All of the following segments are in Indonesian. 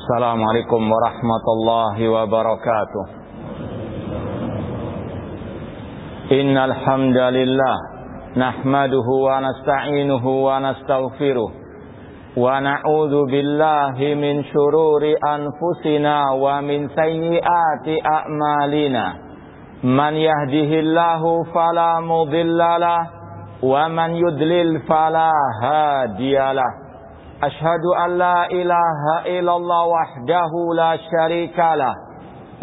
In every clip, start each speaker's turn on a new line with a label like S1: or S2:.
S1: Assalamualaikum warahmatullahi wabarakatuh. Innal hamdalillah nahmaduhu wa nasta'inuhu wa nastaghfiruh wa na'udzu billahi min shururi anfusina wa min sayyiati a'malina. Man yahdihillahu fala mudhillalah wa man yudlil fala hadiyalah. Ashhadu an la ilaha illallah wahdahu la syarikalah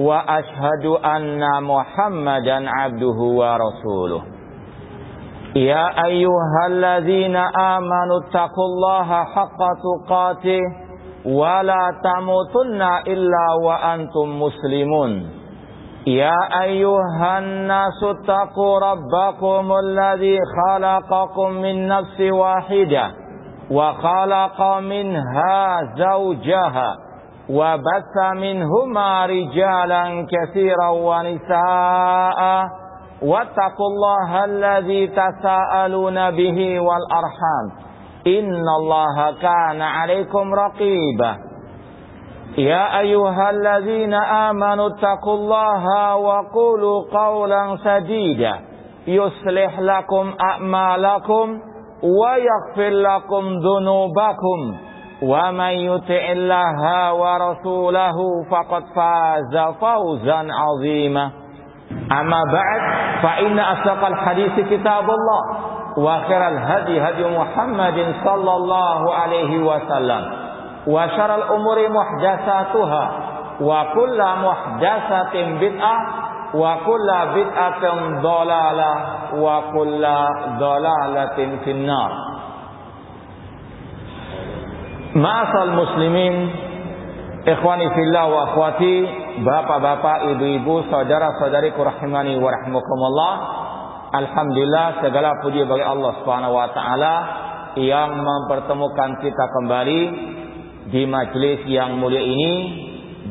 S1: wa ashhadu anna Muhammadan abduhu wa rasuluh. Ya ayyuhalladzina amanu taqullaha haqqa tuqatih wa la tamutunna illa wa antum muslimun. Ya ayyuhan nasu taqu rabbakumul ladzi khalaqakum min nafsin wahidah wa khalaqa minha zawjaha wa batha minhuma rijalan katsiran wa nisaa'a wattaqullaha alladzi tasaaluna bihi wal arham innallaha kana 'alaikum raqiba. Ya ayyuhalladzina amanu taqullaha wa qulu qawlan sadida yuslih lakum a'malakum wa yaghfir lakum dhunubakum wa man yuti'illaha wa rasulahu faqad faza fawzan 'azima. Amma ba'd, fa inna asdaqal hadits kitabullah wa khairal hadi hadi Muhammadin sallallahu alaihi wasallam wa syarrul umuri muhdatsatuha wa kullu muhdatsatin bid'ah wa kullu bid'atin dhalalah wa kullu dhalalatin finnar. Ma'asal muslimin, ikhwani fillah wa akhwati, bapak-bapak, ibu-ibu, saudara-saudariku rahimani wa rahimakumullah. Alhamdulillah, segala puji bagi Allah Subhanahu wa taala yang mempertemukan kita kembali di majelis yang mulia ini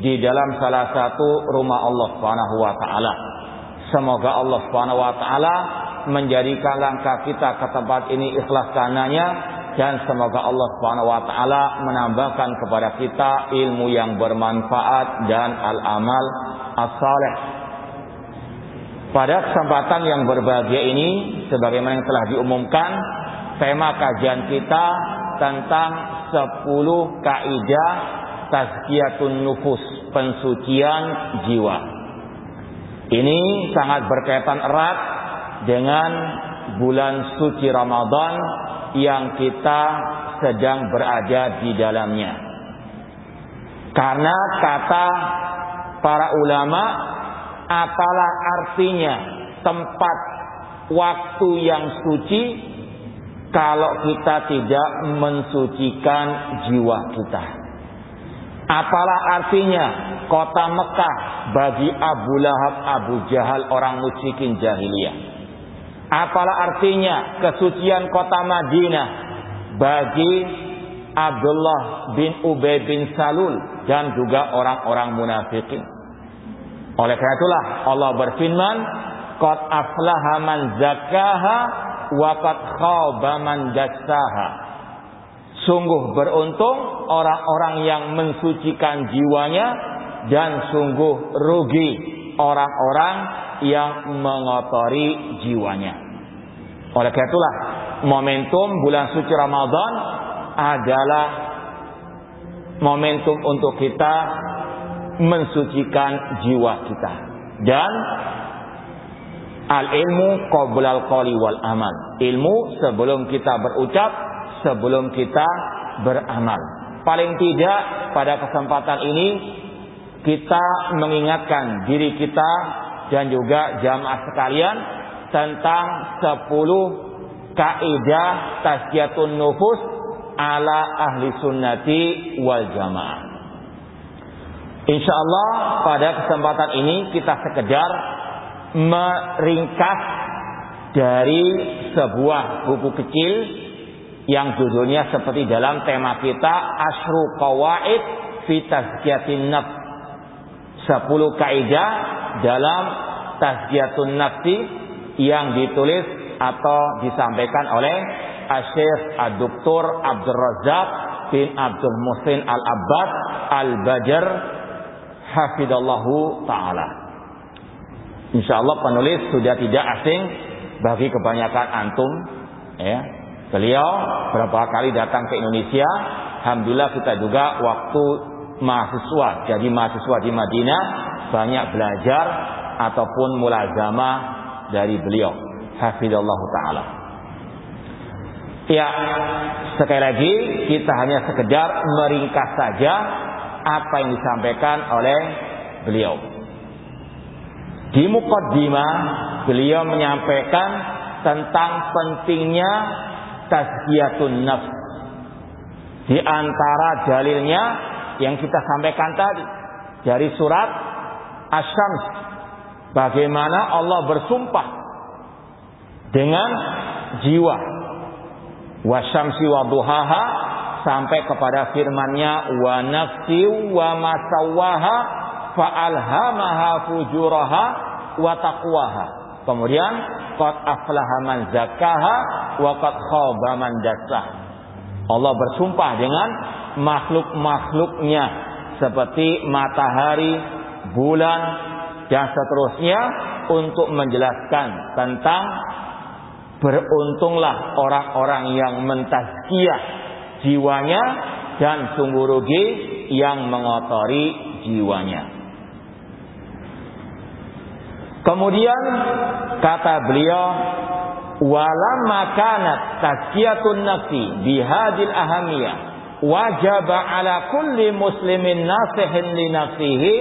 S1: di dalam salah satu rumah Allah Subhanahu wa taala. Semoga Allah Subhanahu wa taala menjadikan langkah kita ke tempat ini ikhlas karenanya, dan semoga Allah Subhanahu wa taala menambahkan kepada kita ilmu yang bermanfaat dan al-amal as-salih. Pada kesempatan yang berbahagia ini, sebagaimana yang telah diumumkan, tema kajian kita tentang 10 kaidah tazkiyatun nufus, pensucian jiwa. Ini sangat berkaitan erat dengan bulan suci Ramadan yang kita sedang berada di dalamnya. Karena kata para ulama, apalah artinya tempat waktu yang suci kalau kita tidak mensucikan jiwa kita. Apalah artinya kota Mekah bagi Abu Lahab, Abu Jahal, orang musyrikin jahiliyah. Apalah artinya kesucian kota Madinah bagi Abdullah bin Ubay bin Salul dan juga orang-orang munafikin. Oleh karena itulah Allah berfirman, qad aflaha man zakkaha wa qad khaba man dassaha. Sungguh beruntung orang-orang yang mensucikan jiwanya, dan sungguh rugi orang-orang yang mengotori jiwanya. Oleh karena itulah momentum bulan suci Ramadan adalah momentum untuk kita mensucikan jiwa kita. Dan al-ilmu qablal qawli wal amal. Ilmu sebelum kita berucap, sebelum kita beramal. Paling tidak pada kesempatan ini kita mengingatkan diri kita dan juga jamaah sekalian tentang 10 kaidah tazkiyatun nufus ala ahli sunnati wal jamaah. Insyaallah pada kesempatan ini kita sekedar meringkas dari sebuah buku kecil yang judulnya seperti dalam tema kita, Asyru Qawaid fi Tazkiyatin Nafs, 10 kaidah dalam Tazkiyatun Nafsi, yang ditulis atau disampaikan oleh Syekh Dr. Abdul Razak bin Abdul Muhsin Al-Abbad Al-Badr hafidallahu ta'ala. Insyaallah penulis sudah tidak asing bagi kebanyakan antum, ya. Beliau beberapa kali datang ke Indonesia. Alhamdulillah kita juga waktu mahasiswa, jadi mahasiswa di Madinah banyak belajar ataupun mulazamah dari beliau hafidallahu ta'ala. Ya, sekali lagi kita hanya sekedar meringkas saja apa yang disampaikan oleh beliau. Di muqaddimah beliau menyampaikan tentang pentingnya tazkiyatun nafs. Di antara dalilnya yang kita sampaikan tadi dari surat Asy-Syams, bagaimana Allah bersumpah dengan jiwa, wasyamsi wa duhaha, sampai kepada firman-Nya wa nafsi wa ma sawwaha fa alhamaha fujuraha wa taqwaha. Kemudian qad aflaha man zakkaha wa qad khaba man dassaha. Allah bersumpah dengan makhluk-makhluknya seperti matahari, bulan dan seterusnya untuk menjelaskan tentang beruntunglah orang-orang yang mentazkiyah jiwanya dan sungguh rugi yang mengotori jiwanya. Kemudian kata beliau, walamma kanat tazkiyatun nafsi bihadil ahamiyah wajaba ala kulli muslimin nasihin li nafsihi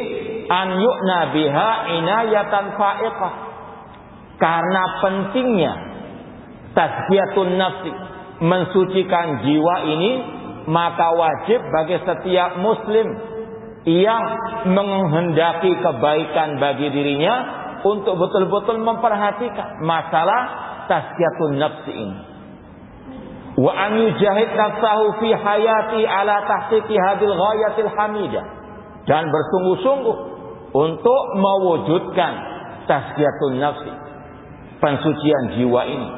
S1: an yu'na biha inayatan fa'iqah. Karena pentingnya tazkiyatun nafsi, mensucikan jiwa ini, maka wajib bagi setiap muslim yang menghendaki kebaikan bagi dirinya untuk betul-betul memperhatikan masalah tazkiyatun nafsi ini. Wa an yujahid nafsahu fi hayati ala tahqiqi hadil ghayatil hamidah, dan bersungguh-sungguh untuk mewujudkan tazkiyatun nafsi, pensucian jiwa ini,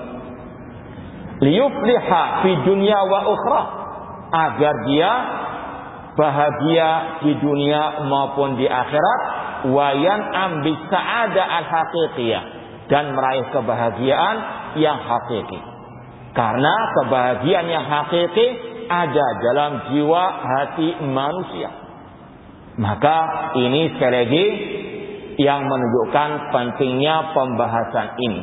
S1: liyufliha fi dunya wa ukhra, agar dia bahagia di dunia maupun di akhirat, wa yan'am bis sa'ada al haqiqiyah, dan meraih kebahagiaan yang hakiki. Karena kebahagiaan yang hakiki ada dalam jiwa hati manusia. Maka ini sekali lagi yang menunjukkan pentingnya pembahasan ini.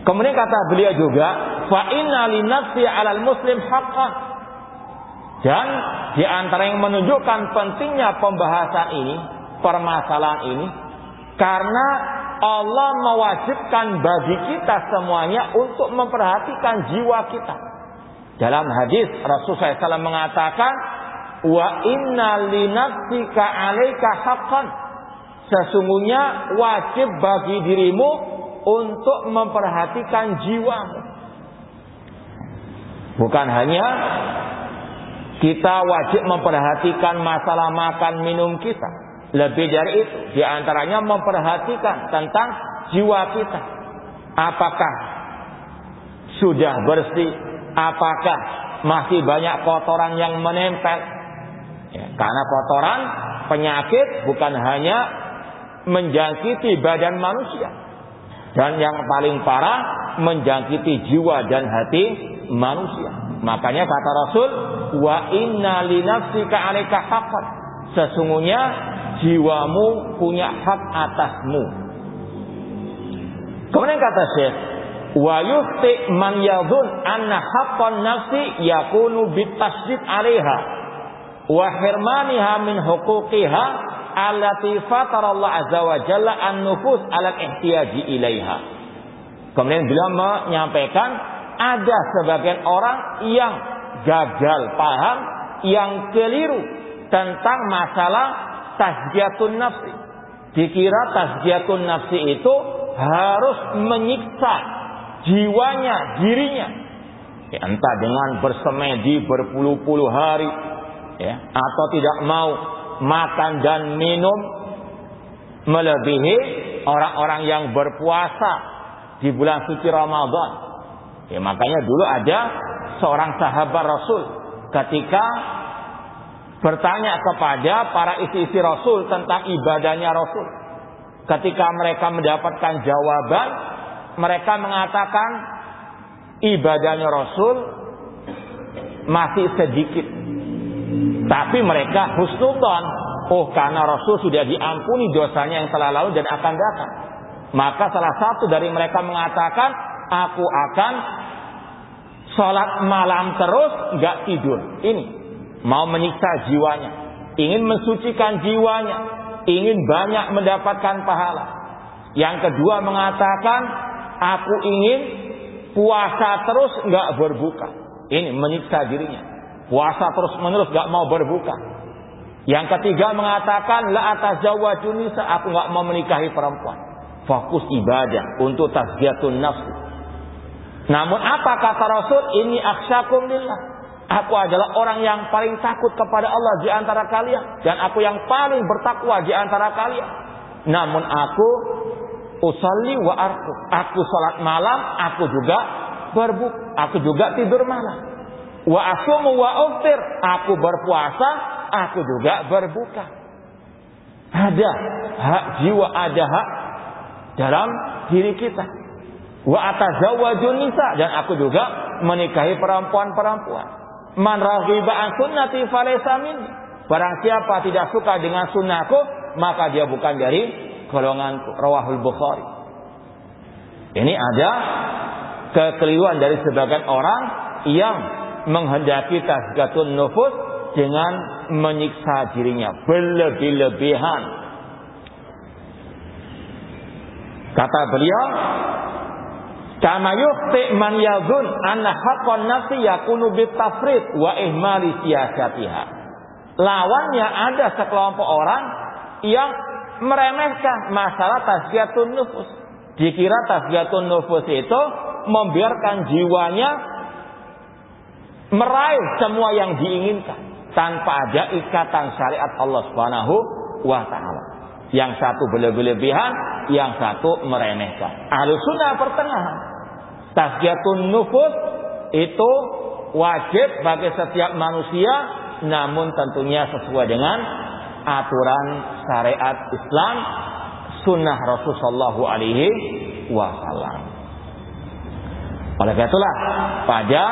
S1: Kemudian kata beliau juga, fa inna li nafsi 'alal muslim haqqan. Dan di antara yang menunjukkan pentingnya pembahasan ini, permasalahan ini, karena Allah mewajibkan bagi kita semuanya untuk memperhatikan jiwa kita. Dalam hadis Rasulullah SAW mengatakan, wa inna li nafsika 'alaika haqqan. Sesungguhnya wajib bagi dirimu untuk memperhatikan jiwamu. Bukan hanya kita wajib memperhatikan masalah makan minum kita. Lebih dari itu, di antaranya memperhatikan tentang jiwa kita. Apakah sudah bersih? Apakah masih banyak kotoran yang menempel? Ya, karena kotoran, penyakit bukan hanya menjangkiti badan manusia, dan yang paling parah menjangkiti jiwa dan hati manusia. Makanya kata Rasul, wa inna li nafsika 'alaika haqqan. Sesungguhnya jiwamu punya hak atasmu. Kemudian kata Syekh, wa yufti man yadhun anna haqqan nafsi yakunu bitasydid 'alaiha wa hirmaniha min huquqiha allati fatara Allah azza wa jalla an-nufus 'ala al-ihtiyaji ilaiha. Kemudian beliau menyampaikan ada sebagian orang yang gagal paham, yang keliru tentang masalah tazkiyatun nafsi. Dikira tazkiyatun nafsi itu harus menyiksa jiwanya, dirinya, ya, entah dengan bersemedi berpuluh-puluh hari, ya, atau tidak mau makan dan minum melebihi orang-orang yang berpuasa di bulan suci Ramadan. Ya, makanya dulu ada seorang sahabat Rasul ketika bertanya kepada para istri-istri Rasul tentang ibadahnya Rasul. Ketika mereka mendapatkan jawaban, mereka mengatakan ibadahnya Rasul masih sedikit. Tapi mereka husnudzon, karena Rasul sudah diampuni dosanya yang telah lalu dan akan datang. Maka salah satu dari mereka mengatakan, aku akan sholat malam terus, gak tidur. Ini mau menyiksa jiwanya, ingin mensucikan jiwanya, ingin banyak mendapatkan pahala. Yang kedua mengatakan, aku ingin puasa terus gak berbuka. Ini menyiksa dirinya, puasa terus menerus gak mau berbuka. Yang ketiga mengatakan, la atazawwaju nisa, aku gak mau menikahi perempuan. Fokus ibadah untuk tazkiyatun nafsi. Namun apa kata Rasul? Ini akhsyakum lillah. Aku adalah orang yang paling takut kepada Allah di antara kalian, dan aku yang paling bertakwa di antara kalian. Namun aku usolli wa arqud. Aku salat malam, aku juga berbuka, aku juga tidur malam. Wa asumu wa uftir. Aku berpuasa, aku juga berbuka. Ada hak jiwa, ada hak dalam diri kita. Wa atazawwajun nisa, dan aku juga menikahi perempuan-perempuan. Man raghiba an sunnati falaysa minni. Barang siapa tidak suka dengan sunnahku, maka dia bukan dari golonganku. Rawahul Bukhari. Ini ada kekeliruan dari sebagian orang yang menghendaki tazkiyatun nufus dengan menyiksa dirinya berlebih-lebihan. Kata beliau, kama yukhti man yadhun anna haqqan nafsi yakunu bitafrid wa ihmali siyasatiha. Lawannya ada sekelompok orang yang meremehkan masalah tazkiyatun nufus. Dikira tazkiyatun nufus itu membiarkan jiwanya meraih semua yang diinginkan tanpa ada ikatan syariat Allah Subhanahu wa taala. Yang satu berlebihan, yang satu meremehkan. Ahlus sunnah pertengahan. Tazkiyatun nufus itu wajib bagi setiap manusia, namun tentunya sesuai dengan aturan syariat Islam, sunnah Rasulullah SAW. Oleh karena itulah pada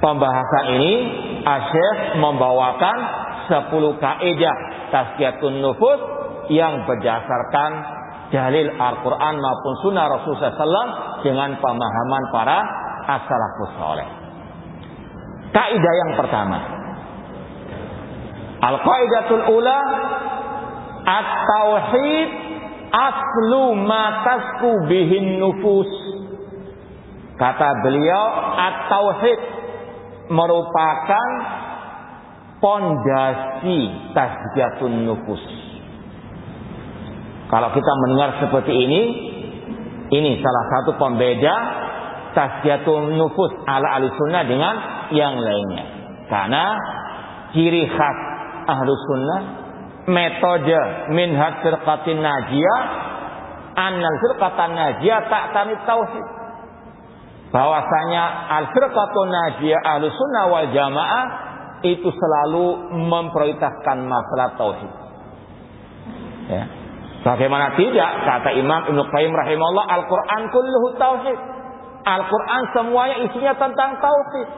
S1: pembahasan ini Asy-Syaikh membawakan 10 kaidah tazkiyatun nufus yang berdasarkan dalil Al-Quran maupun sunnah Rasulullah SAW dengan pemahaman para as-salafus saleh. Kaidah yang pertama, al-qaidatul ula, at-tauhid aslu ma tasku bihin nufus. Kata beliau, at-tauhid merupakan pondasi tazkiyatun nufus. Kalau kita mendengar seperti ini salah satu pembeda tazkiyatun nufus ala ahli sunnah dengan yang lainnya. Karena ciri khas ahli sunnah, metode minhaj firqatin najiyah, annal firqatan najiyah ta'tani tauhid. Bahwasanya al-firqatun najiyah ahli sunnah wal jamaah itu selalu memprioritaskan masalah tauhid. Ya. Bagaimana tidak, kata Imam Ibnu Qayyim rahimahullah, Al-Quran kulluhu tauhid. Al-Quran semuanya isinya tentang tauhid.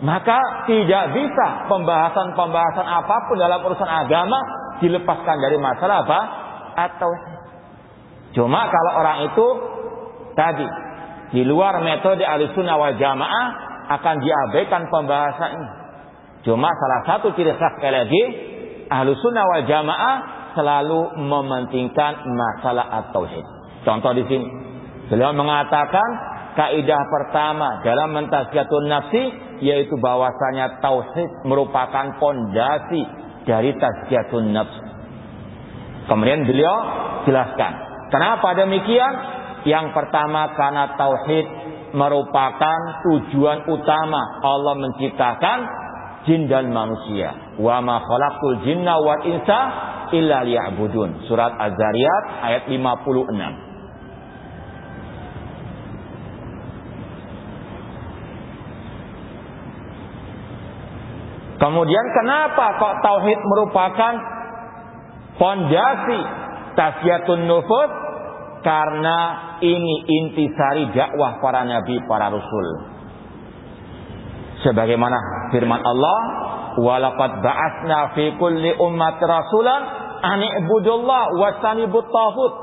S1: Maka tidak bisa pembahasan-pembahasan apapun dalam urusan agama dilepaskan dari masalah apa? At-tauhid. Cuma kalau orang itu tadi di luar metode Ahlussunnah wal Jamaah akan diabaikan pembahasan ini. Cuma salah satu ciri khas sekali lagi, Ahlussunnah wal Jamaah selalu mementingkan masalah at-tauhid. Contoh di sini, beliau mengatakan kaidah pertama dalam mentazkiyatun nafsi yaitu bahwasanya tauhid merupakan pondasi dari tazkiyatun nafs. Kemudian beliau jelaskan, kenapa demikian? Yang pertama karena tauhid merupakan tujuan utama Allah menciptakan jin dan manusia. Wa ma khalaqtul jinna wal insa illa liya'budun. Surat Az-Zariyat ayat 56. Kemudian kenapa kok tauhid merupakan fondasi tazkiyatun nufus? Karena ini intisari dakwah para nabi, para rasul. Sebagaimana firman Allah, "Walaqad ba'atsna fi kulli ummati rasulan an i'budullah wastanibut taghut."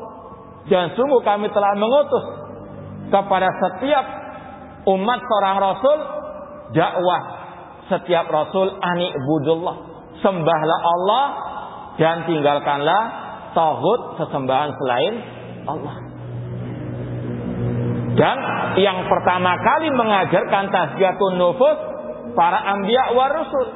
S1: Dan sungguh kami telah mengutus kepada setiap umat seorang rasul dakwah setiap rasul an i'budullah, sembahlah Allah dan tinggalkanlah taghut, sesembahan selain Allah. Dan yang pertama kali mengajarkan tazkiyatun nufus para anbiya wa rasul.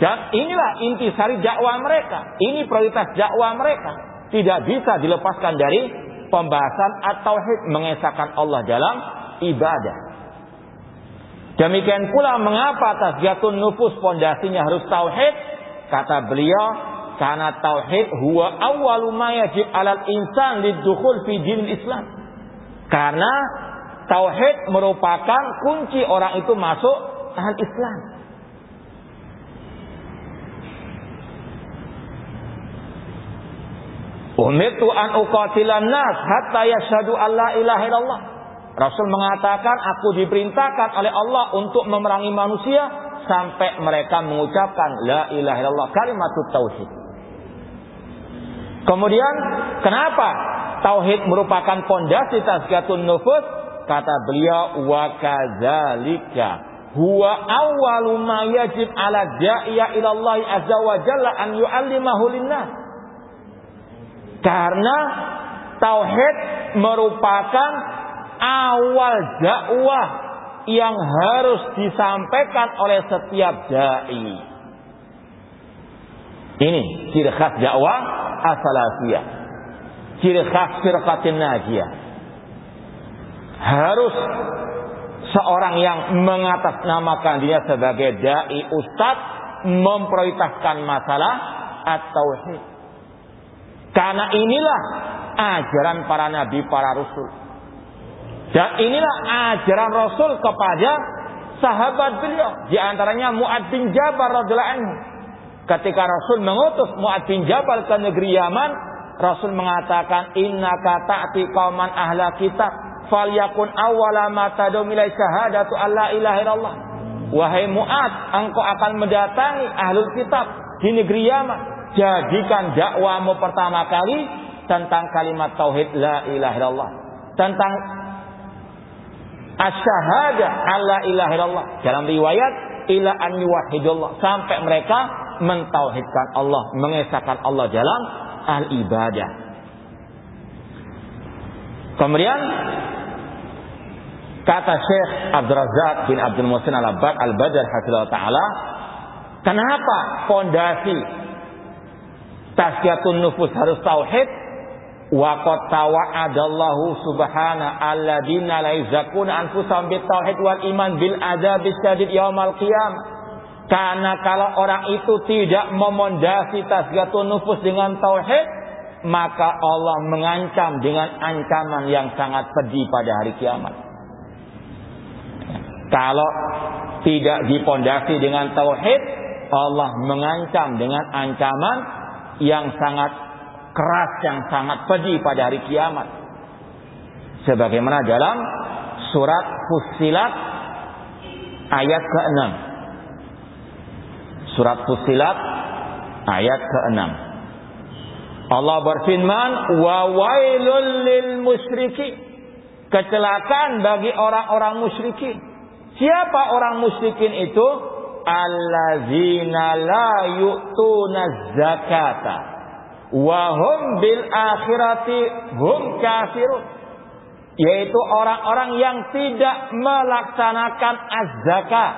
S1: Dan inilah intisari dakwah mereka. Ini prioritas dakwah mereka. Tidak bisa dilepaskan dari pembahasan at-tauhid, mengesahkan Allah dalam ibadah. Demikian pula mengapa tazkiyatun nufus fondasinya harus tauhid? Kata beliau, karena tauhid huwa awwalu ma yajib 'alal insan lidukhul fi dinil Islam. Karena tauhid merupakan kunci orang itu masuk al-Islam. Umirtu an uqatilan nas hatta yashhadu an la ilaha illallah. Rasul mengatakan, aku diperintahkan oleh Allah untuk memerangi manusia sampai mereka mengucapkan la ilaha illallah, kalimatut tauhid. Kemudian kenapa tauhid merupakan fondasi tazkiyatun nufus? Kata beliau, wa kadzalika huwa awwalu ma yajib 'ala da'iya ila Allah azza wa jalla an yu'allimahu linnas. Karena tauhid merupakan awal dakwah yang harus disampaikan oleh setiap dai. Ini ciri khas dakwah as-salafiyah, ciri khas firqatin najiyah. Harus seorang yang mengatasnamakan dia sebagai dai ustadz memprioritaskan masalah at-tauhid. Karena inilah ajaran para nabi, para rasul. Dan inilah ajaran Rasul kepada sahabat beliau. Di antaranya Mu'adz bin Jabal radhiyallahu anhu. Ketika Rasul mengutus Mu'adz bin Jabal ke negeri Yaman, Rasul mengatakan, innaka ta'ti qauman ahla kitab falyakun awwala ma tad'u ilai syahadatu alla ilaha illallah. Wahai Mu'adz, engkau akan mendatangi ahlul kitab di negeri Yaman. Jadikan dakwamu pertama kali tentang kalimat tauhid la ilaha illallah, tentang asyhadah alla ilaha illallah. Dalam riwayat ila an yuwahhidullah, sampai mereka mentauhidkan Allah, mengesahkan Allah dalam al-ibadah. Kemudian kata Syekh Abdul Razak bin Abdul Muhsin Al-Badr hafizahullah taala, kenapa fondasi tazkiyatun nufus harus tauhid? Wa qad tawa'adallahu subhana alladziina la yuzakkuna anfusahum bitauhid wal iman bil adzabis syadid yaumal qiyamah. Karena kalau orang itu tidak memondasi tazkiyatun nufus dengan tauhid, maka Allah mengancam dengan ancaman yang sangat pedih pada hari kiamat. Kalau tidak dipondasi dengan tauhid, Allah mengancam dengan ancaman yang sangat keras, yang sangat pedih pada hari kiamat. Sebagaimana dalam surat Fussilat ayat ke-6. Surat Fussilat ayat ke-6. Allah berfirman, wa wailul lil musyrikin. Kecelakaan bagi orang-orang musyrikin. Siapa orang musyrikin itu? Allazina la yu'tuna zakata wa hum bil akhirati hum kafirun. Yaitu orang-orang yang tidak melaksanakan az-zakat.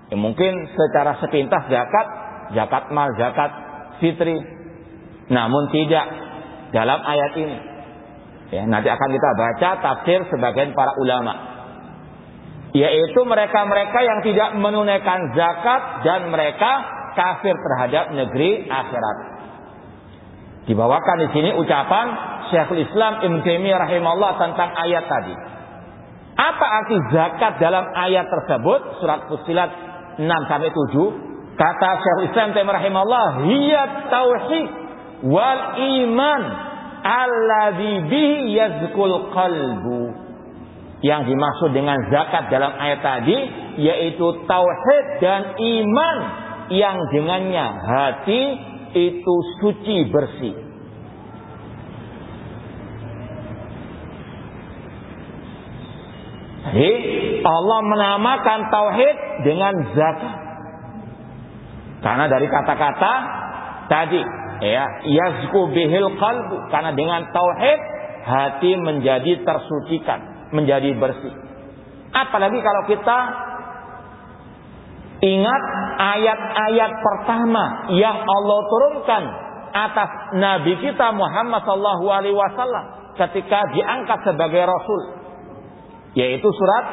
S1: Ya, mungkin secara sepintas zakat mal, zakat fitri. Namun tidak dalam ayat ini. Ya, nanti akan kita baca tafsir sebagian para ulama. Yaitu mereka-mereka yang tidak menunaikan zakat dan mereka kafir terhadap negeri akhirat. Dibawakan di sini ucapan Syekhul Islam Ibnu Taimiyah rahimahullah tentang ayat tadi. Apa arti zakat dalam ayat tersebut? Surat Fussilat 6-7. Kata Syekhul Islam Taimiyah rahimahullah, hiya tauhid wal iman alladzi bihi yazkul qalbu. Yang dimaksud dengan zakat dalam ayat tadi yaitu tauhid dan iman yang dengannya hati itu suci bersih. Jadi Allah menamakan tauhid dengan zakat. Karena dari kata-kata tadi ya, yazku bihil qalbu, karena dengan tauhid hati menjadi tersucikan, menjadi bersih. Apalagi kalau kita ingat ayat-ayat pertama yang Allah turunkan atas Nabi kita Muhammad SAW ketika diangkat sebagai Rasul, yaitu surat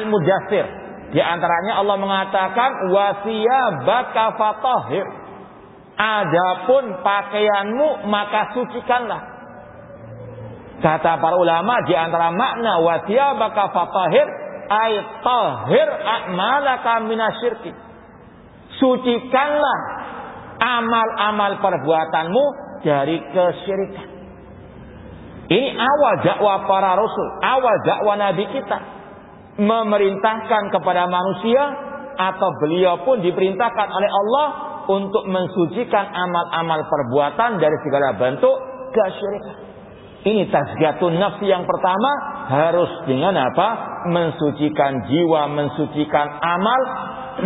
S1: Al-Mudaththir. Di antaranya Allah mengatakan wasiyabaka fatahhir. Adapun pakaianmu maka sucikanlah. Kata para ulama di antara makna wasiyabaka fatahhir ay tahhir a'malaka minasyirki. Sucikanlah amal-amal perbuatanmu dari kesyirikan. Ini awal dakwah para rasul, awal dakwah Nabi kita, memerintahkan kepada manusia atau beliau pun diperintahkan oleh Allah untuk mensucikan amal-amal perbuatan dari segala bentuk kesyirikan. Ini tazkiyatun nafsi yang pertama, harus dengan apa? Mensucikan jiwa, mensucikan amal,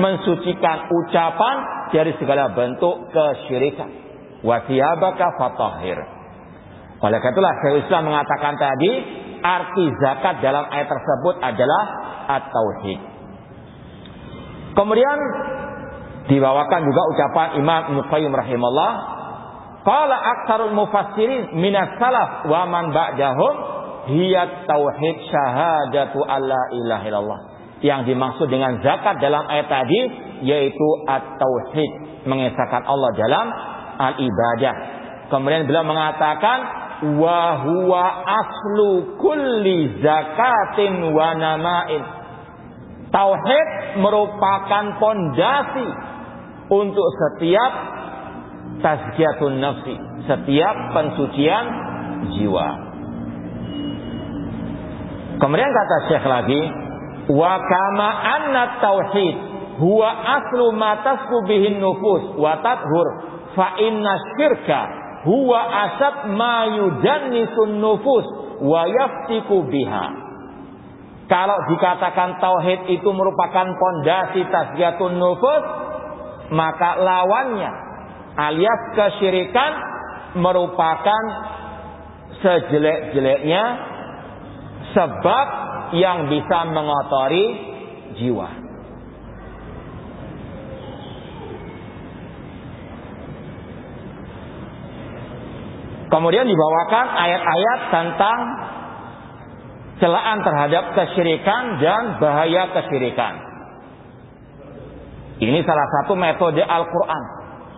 S1: mensucikan ucapan dari segala bentuk kesyirikan. Wa thiyabaka fatahhir. Oleh karena itulah Syekhul Islam mengatakan tadi, arti zakat dalam ayat tersebut adalah at-tauhid. Kemudian dibawakan juga ucapan Imam Ibnu Qayyim rahimahullah, qala aktsarul mufassirin minas salaf wa man ba'dahum hiya tauhid syahadatu alla ilaha illallah. Yang dimaksud dengan zakat dalam ayat tadi yaitu at-tauhid, mengesahkan Allah dalam al-ibadah. Kemudian beliau mengatakan wa huwa aslu kulli zakatin wa nama'in. Tauhid merupakan pondasi untuk setiap tazkiyatun nafsi, setiap pensucian jiwa. Kemudian kata Syekh lagi, wa kama anna tauhid huwa aslu ma tasku bihin nufus wa tathur fa inna syirka huwa asad ma yujannisun nufus wa yaftiku biha. Kalau dikatakan tauhid itu merupakan pondasi tazkiyatun nufus, maka lawannya alias kesyirikan merupakan sejelek-jeleknya sebab yang bisa mengotori jiwa. Kemudian dibawakan ayat-ayat tentang celaan terhadap kesyirikan dan bahaya kesyirikan. Ini salah satu metode Al-Quran.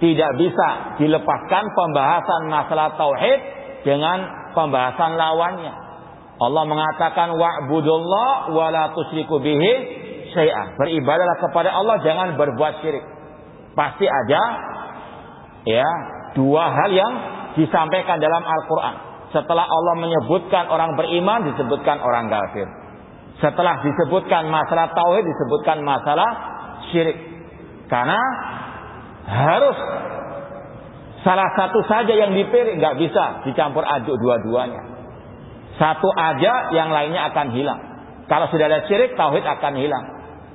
S1: Tidak bisa dilepaskan pembahasan masalah tauhid dengan pembahasan lawannya. Allah mengatakan wa'budullah wa la tusyriku bihi syai'ah. Beribadahlah kepada Allah, jangan berbuat syirik. Pasti ada ya dua hal yang disampaikan dalam Al-Quran. Setelah Allah menyebutkan orang beriman, disebutkan orang kafir. Setelah disebutkan masalah tauhid, disebutkan masalah syirik. Karena harus salah satu saja yang dipilih, nggak bisa dicampur aduk dua-duanya. Satu aja, yang lainnya akan hilang. Kalau sudah ada syirik, tauhid akan hilang.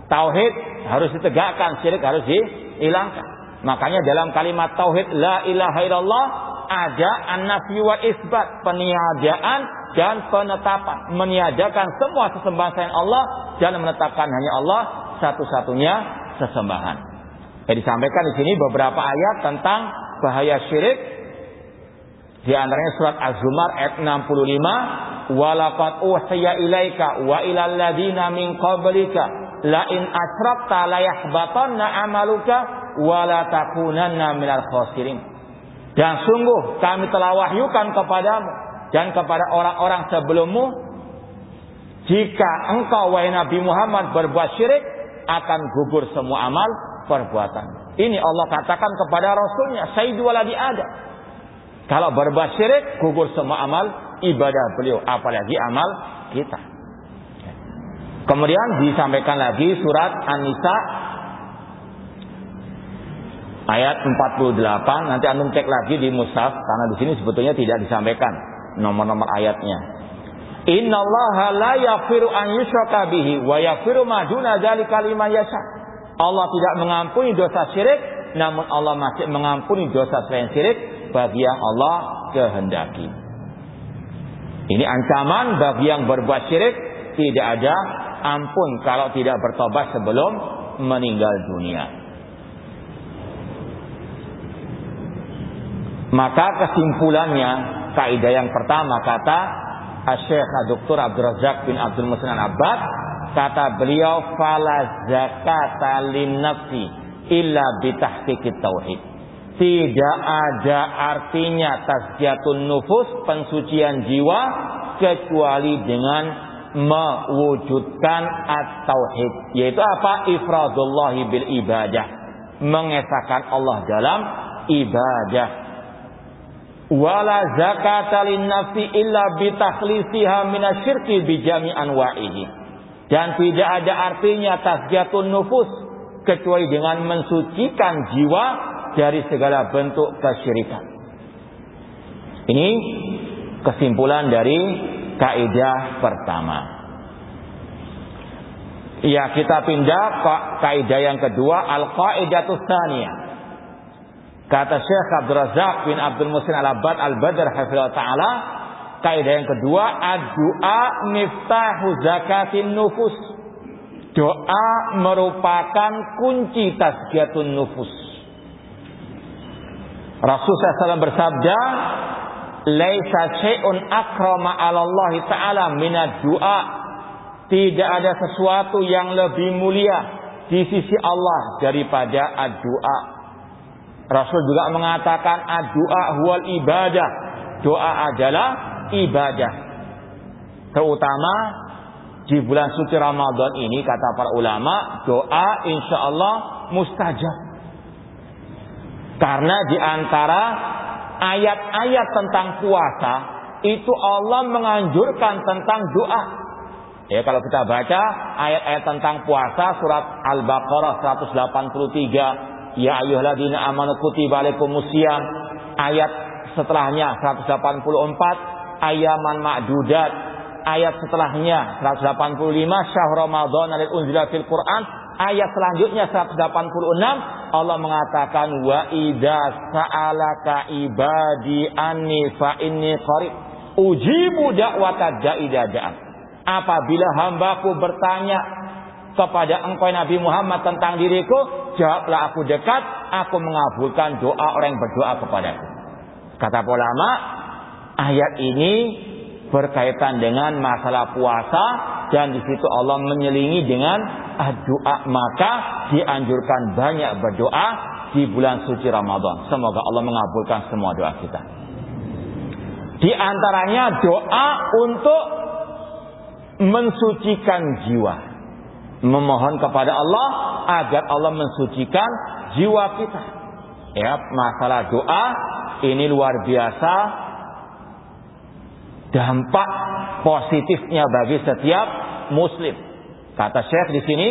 S1: Tauhid harus ditegakkan, syirik harus dihilangkan. Makanya dalam kalimat tauhid la ilaha illallah ada an-nafyu wa isbat, peniadaan dan penetapan, meniadakan semua sesembahan selain Allah dan menetapkan hanya Allah satu-satunya sesembahan. Disampaikan di sini beberapa ayat tentang bahaya syirik. Di antaranya surat Az-Zumar ayat 65, walaqad uhiya ilaika wa ilal ladina min qablika la in asyrakta la yahbatanna amaluka wa la takunanna minal khasirin. Dan sungguh kami telah wahyukan kepadamu dan kepada orang-orang sebelummu, jika engkau wahai Nabi Muhammad berbuat syirik, akan gugur semua amal perbuatan. Ini Allah katakan kepada Rasulnya, Sayyidu waladi Adam. Kalau berbuat syirik, gugur semua amal ibadah beliau, apalagi amal kita. Kemudian disampaikan lagi surat An-Nisa ayat 48. Nanti antum cek lagi di mushaf karena di sini sebetulnya tidak disampaikan nomor-nomor ayatnya. Innallaha la yaghfiru an yushraka bihi wa yaghfiru ma duna dzalika liman yasha. Allah tidak mengampuni dosa syirik, namun Allah masih mengampuni dosa selain syirik bagi yang Allah kehendaki. Ini ancaman bagi yang berbuat syirik, tidak ada ampun kalau tidak bertobat sebelum meninggal dunia. Maka kesimpulannya, kaidah yang pertama kata Syekh Dr. Abdul Razak bin Abdul Muhsin Al-Abbad, kata beliau, fala zakata linnafsi illa bitahqiqit tauhid. Tidak ada artinya tazkiyatun nufus, pensucian jiwa, kecuali dengan mewujudkan at-tauhid, yaitu apa? Ifradullahi bil ibadah, mengesahkan Allah dalam ibadah. Wala zakata linnafsi illa bitakhlisiha minasyirki bijami anwa'ihi. Dan tidak ada artinya tazkiyatun nufus kecuali dengan mensucikan jiwa dari segala bentuk kesyirikan. Ini kesimpulan dari kaidah pertama. Ya, kita pindah ke kaidah yang kedua, al-qaidatus tsaniyah. Kata Syekh Abdul Razak bin Abdul Muhsin Al-Abbad Al-Badr hafizahullah taala, kaidah yang kedua, ad-du'a miftahu zakatin nufus. Doa merupakan kunci tazkiyatun nufus. Rasulullah SAW bersabda, laisa syai'un akrama 'ala Allah taala minad du'a. Tidak ada sesuatu yang lebih mulia di sisi Allah daripada ad-du'a. Rasul juga mengatakan ad-du'a huwal ibadah. Doa adalah ibadah. Terutama di bulan suci Ramadan ini, kata para ulama, doa insyaallah mustajab. Karena di antara ayat-ayat tentang puasa itu Allah menganjurkan tentang doa. Ya, kalau kita baca ayat-ayat tentang puasa surat Al-Baqarah 183, ya ayyuhalladzina amanu kutiba alaikumusiyam, ayat setelahnya 184, ayaman ma'dudat, ayat setelahnya 185, syahr Ramadan alladzi unzila fil Qur'an, ayat selanjutnya 186, Allah mengatakan wa idza sa'alaka ibadi anni fa inni qarib ujibu da'watad da'i da'an. Apabila hambaku bertanya kepada engkau Nabi Muhammad tentang diriku, jawablah aku dekat, aku mengabulkan doa orang yang berdoa kepadaku. Kata ulama, ayat ini berkaitan dengan masalah puasa dan di situ Allah menyelingi dengan doa, maka dianjurkan banyak berdoa di bulan suci Ramadan. Semoga Allah mengabulkan semua doa kita. Di antaranya doa untuk mensucikan jiwa, memohon kepada Allah agar Allah mensucikan jiwa kita. Ya, masalah doa ini luar biasa dampak positifnya bagi setiap muslim. Kata Syekh di sini,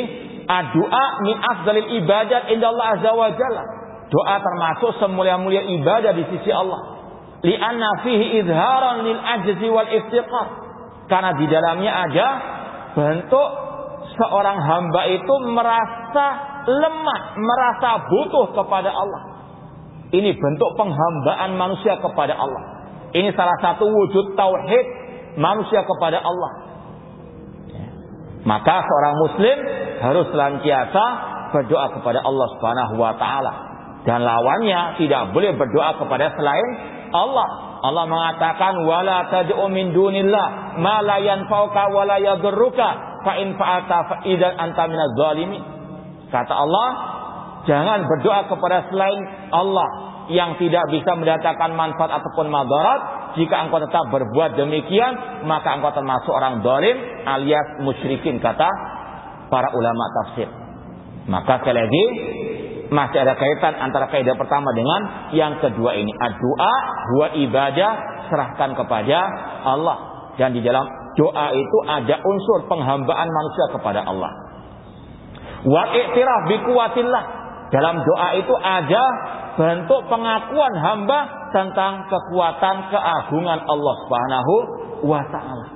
S1: ad-du'a min afdalil ibadat indallah azza wa jalla. Doa termasuk semulia-mulia ibadah di sisi Allah. Li'anna fihi izharan lil ajzi wal iftiqar. Karena di dalamnya ada bentuk seorang hamba itu merasa lemah, merasa butuh kepada Allah. Ini bentuk penghambaan manusia kepada Allah. Ini salah satu wujud tauhid manusia kepada Allah. Maka seorang muslim harus senantiasa berdoa kepada Allah Subhanahu wa taala. Dan lawannya tidak boleh berdoa kepada selain Allah. Allah mengatakan wala tad'u min dunillah ma la yanfa'uka wa la yadurruka fa in fa'alta fa idzan anta minadz zalimin. Kata Allah, jangan berdoa kepada selain Allah yang tidak bisa mendatangkan manfaat ataupun madarat. Jika engkau tetap berbuat demikian, maka engkau termasuk orang zalim alias musyrikin, kata para ulama tafsir. Maka sekali lagi, masih ada kaitan antara kaidah pertama dengan yang kedua ini. Doa, huwa ibadah, serahkan kepada Allah. Dan di dalam doa itu ada unsur penghambaan manusia kepada Allah. Wa i'tiraf bi quwwatillah. Dalam doa itu ada bentuk pengakuan hamba tentang kekuatan keagungan Allah Subhanahu wa taala.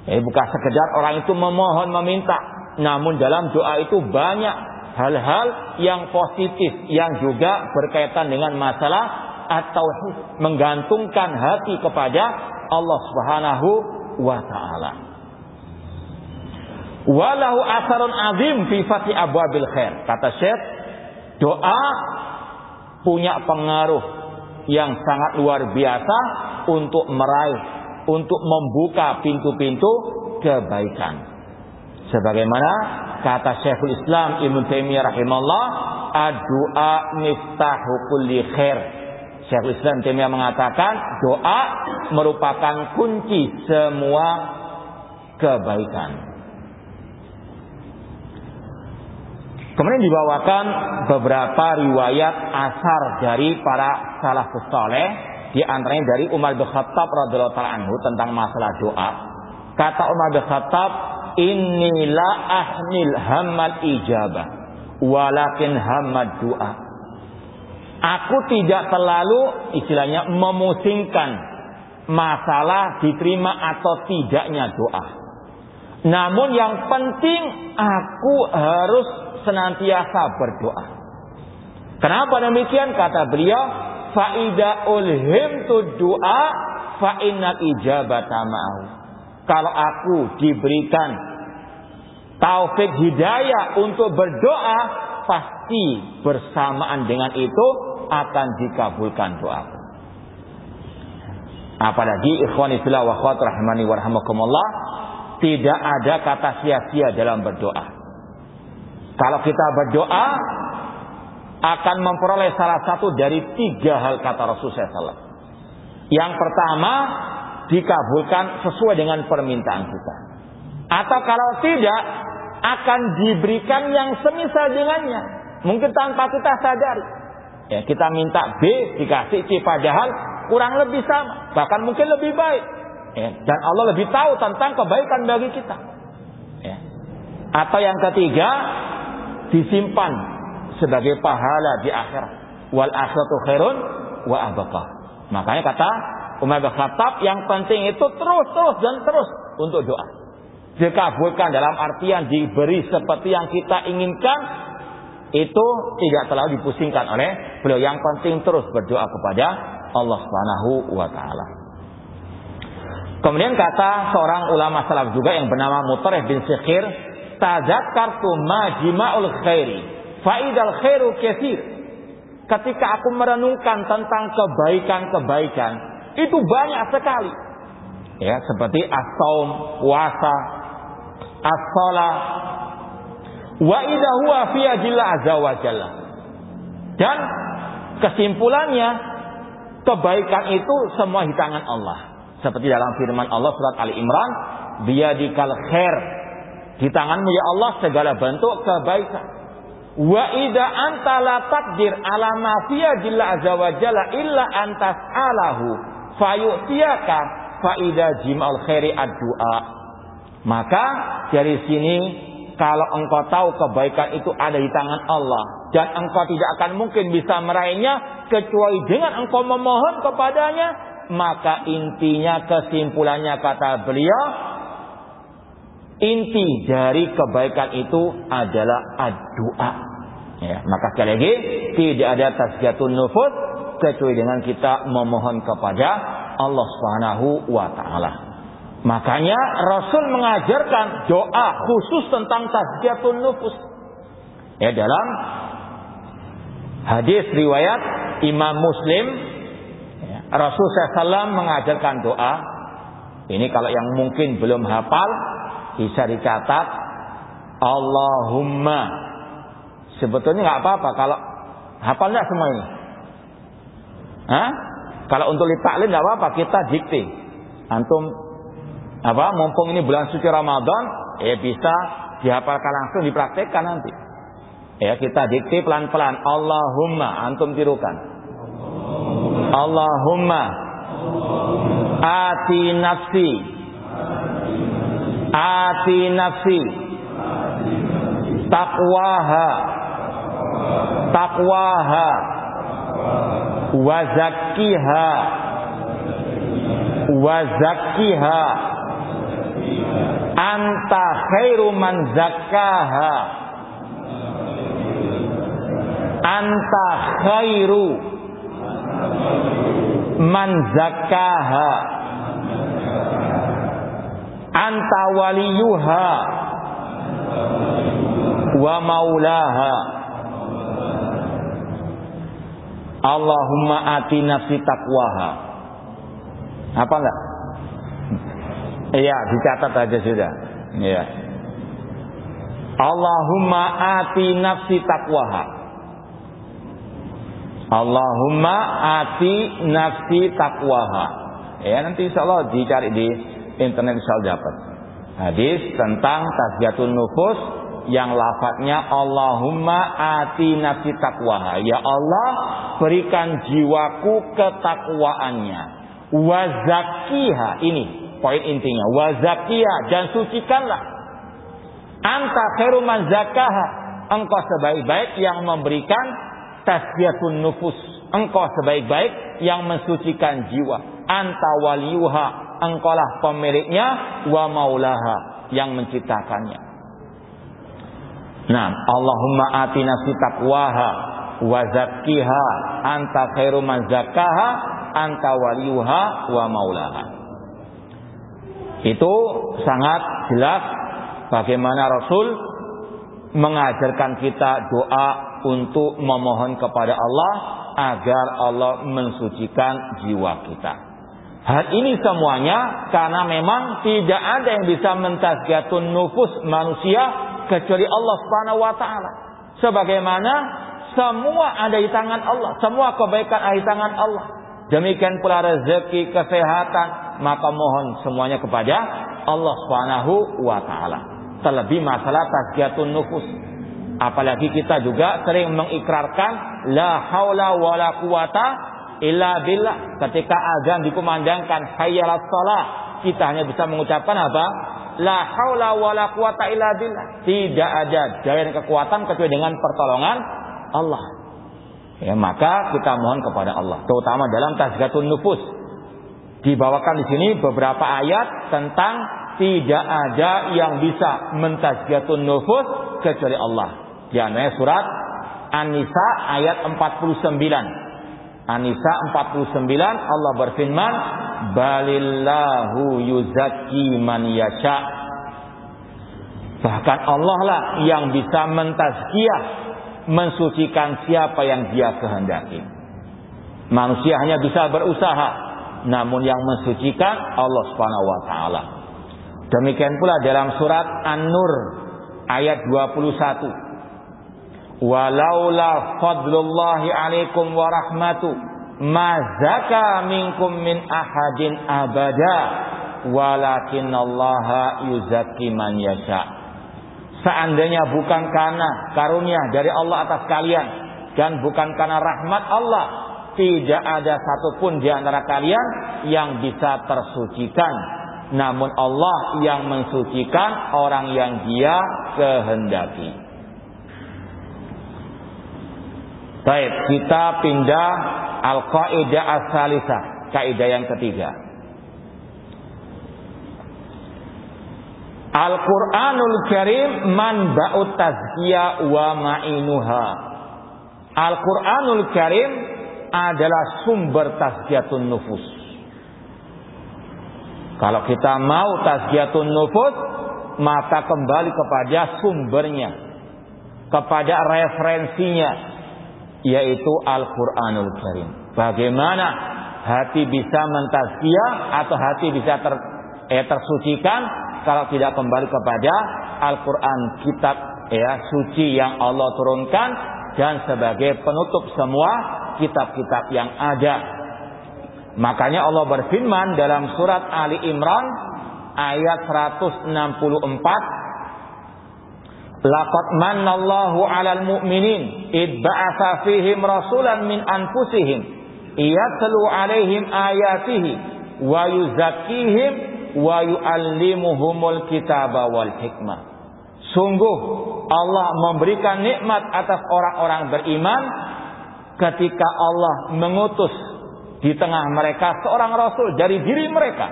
S1: Jadi bukan sekedar orang itu memohon meminta, namun dalam doa itu banyak hal-hal yang positif yang juga berkaitan dengan masalah at-tauhid, menggantungkan hati kepada Allah Subhanahu wa taala. Walahu asarun azim fi fathi abwabil khair. Kata Syekh, doa punya pengaruh yang sangat luar biasa untuk meraih, untuk membuka pintu-pintu kebaikan. Sebagaimana kata Syekhul Islam Ibnu Taimiyah rahimahullah, ad-du'a miftahu kulli khair. Syekhul Islam Ibnu Taimiyah mengatakan doa merupakan kunci semua kebaikan. Kemudian dibawakan beberapa riwayat asar dari para salafus saleh, di antaranya dari Umar bin Khattab radhiyallahu ta'ala anhu tentang masalah doa. Kata Umar bin Khattab, "Inni la ahmil hammal ijabah, walakin hammad doa." Aku tidak terlalu istilahnya memusingkan masalah diterima atau tidaknya doa. Namun yang penting aku harus senantiasa berdoa. Kenapa demikian? Kata beliau, faida ulhimtu doa fa innal ijabata ma'ahu. Kalau aku diberikan taufik hidayah untuk berdoa, pasti bersamaan dengan itu akan dikabulkan doaku. Apalagi ikhwani fillah wa akhwat rahimani wa rahimakumullah, tidak ada kata sia-sia dalam berdoa. Kalau kita berdoa akan memperoleh salah satu dari 3 hal kata Rasulullah SAW. Yang pertama, dikabulkan sesuai dengan permintaan kita. Atau kalau tidak, akan diberikan yang semisal dengannya. Mungkin tanpa kita sadari. Ya, kita minta B, dikasih C, padahal kurang lebih sama. Bahkan mungkin lebih baik. Ya, dan Allah lebih tahu tentang kebaikan bagi kita. Ya. Atau yang ketiga, disimpan sebagai pahala di akhirat. Wal akhiratu khairun wa abqa. Makanya kata Umar bin Khattab, yang penting itu terus untuk doa. Dikabulkan dalam artian diberi seperti yang kita inginkan, itu tidak terlalu dipusingkan oleh beliau. Yang penting terus berdoa kepada Allah Subhanahu wa taala. Kemudian kata seorang ulama salaf juga yang bernama Mutarrif bin Sikhir, tadzakartu majma'ul khairi faidal khairu katsir. Ketika aku merenungkan tentang kebaikan-kebaikan, itu banyak sekali. Ya, seperti as-saum, puasa, as-shalah, wa idza huwa fi ajillah azza wa jalla. Dan kesimpulannya, kebaikan itu semua di tangan Allah. Seperti dalam firman Allah surat Ali Imran, biyadikal khair. Di tanganmu ya Allah segala bentuk kebaikan. Wa idza anta la taqdir ala ma fi ajillah azza wa jalla illa antas alahu fayu'tiyaka fa idza jimal khairi ad-du'a. Maka dari sini, kalau engkau tahu kebaikan itu ada di tangan Allah dan engkau tidak akan mungkin bisa meraihnya kecuali dengan engkau memohon kepadanya, maka intinya, kesimpulannya kata beliau, inti dari kebaikan itu adalah ad-du'a. Ya, maka sekali lagi, tidak ada tazkiyatun nufus kecuali dengan kita memohon kepada Allah Subhanahu wa taala. Makanya Rasul mengajarkan doa khusus tentang tazkiyatun nufus. Ya, dalam hadis riwayat Imam Muslim, ya, Rasul SAW mengajarkan doa. Ini kalau yang mungkin belum hafal bisa dicatat. Allahumma. Sebetulnya nggak apa-apa kalau hafal nggak semua ini. Hah? Kalau untuk ditaklid nggak apa-apa, kita dikte. Antum mumpung ini bulan suci Ramadan, ya bisa dihafalkan langsung, dipraktekkan nanti. Ya, kita dikti pelan-pelan. Allahumma, antum tirukan. Allahumma ati nafsi taqwaha wa zakkiha anta khairu man zakkaha anta khairu man zakkaha anta waliyuha wa maulaha. Allahumma ati nafsi taqwaha. Apa enggak? Iya, dicatat aja sudah. Iya. Allahumma ati nafsi taqwaha. Allahumma ati nafsi taqwaha. Ya, nanti insyaallah dicari di internet insyaallah dapat. Hadis tentang tazkiyatun nufus yang lafadznya Allahumma ati nafsi taqwaha. Ya Allah, berikan jiwaku ketakwaannya. Wa zakkiha, ini poin intinya. Wa zakkiha, dan sucikanlah. Anta khairu man zakkaha, engkau sebaik-baik yang memberikan tazkiyatun nufus. Engkau sebaik-baik yang mensucikan jiwa. Anta waliyuha, engkaulah pemiliknya. Wa maulaha, yang menciptakannya. Nah, Allahumma ati nafsi taqwaha wa zakkiha anta khairu man zakkaha anta waliyuha wa maulaha. Itu sangat jelas bagaimana Rasul mengajarkan kita doa untuk memohon kepada Allah agar Allah mensucikan jiwa kita. Hal ini semuanya karena memang tidak ada yang bisa mentazkiyatun nufus manusia kecuali Allah Subhanahu wa taala. Sebagaimana semua ada di tangan Allah, semua kebaikan ada di tangan Allah. Demikian pula rezeki, kesehatan, maka mohon semuanya kepada Allah Subhanahu wa taala. Terlebih masalah tazkiyatun nufus. Apalagi kita juga sering mengikrarkan la haula wala quwata illa billah. Ketika azan dikumandangkan hayyalas shalah, kita hanya bisa mengucapkan apa? La haula wala quwata illa billah. Tidak ada daya dan kekuatan kecuali dengan pertolongan Allah. Ya, maka kita mohon kepada Allah, terutama dalam tazkiyatun nufus. Dibawakan di sini beberapa ayat tentang tidak ada yang bisa mentazkiyatun nufus kecuali Allah. Di antaranya surat An-Nisa ayat 49. An-Nisa 49 Allah berfirman, balillahu yuzakki man yasha. Bahkan Allah lah yang bisa mentazkiyah, mensucikan siapa yang Dia kehendaki. Manusia hanya bisa berusaha, namun yang mensucikan Allah Subhanahu wa taala. Demikian pula dalam surat An-Nur ayat 21. Walaula fadlullahi alaikum wa rahmatu ma zaka minkum min ahadin abada walakinallaha yuzakki man yasha. Seandainya bukan karena karunia dari Allah atas kalian dan bukan karena rahmat Allah, tidak ada satupun di antara kalian yang bisa tersucikan. Namun Allah yang mensucikan orang yang Dia kehendaki. Baik, kita pindah al-qaidah as-salisah, kaidah yang ketiga. Al-Qur'anul Karim manba'ut tazkiyah wa ma'inuha. Al-Qur'anul Karim adalah sumber tazkiyatun nufus. Kalau kita mau tazkiyatun nufus, maka kembali kepada sumbernya, kepada referensinya, yaitu Al-Quranul Karim. Bagaimana hati bisa mentazkiyah atau hati bisa tersucikan kalau tidak kembali kepada Al-Quran, kitab suci yang Allah turunkan dan sebagai penutup semua kitab-kitab yang ada. Makanya Allah berfirman dalam surat Ali Imran ayat 164, Laqad manallahu 'alal mu'minin id ba'atsa fihim rasulan min anfusihim yatlu 'alaihim ayatihi wa yuzakkihim wa yu'allimuhumul kitaba wal hikmah. Sungguh Allah memberikan nikmat atas orang-orang beriman ketika Allah mengutus di tengah mereka seorang rasul dari diri mereka,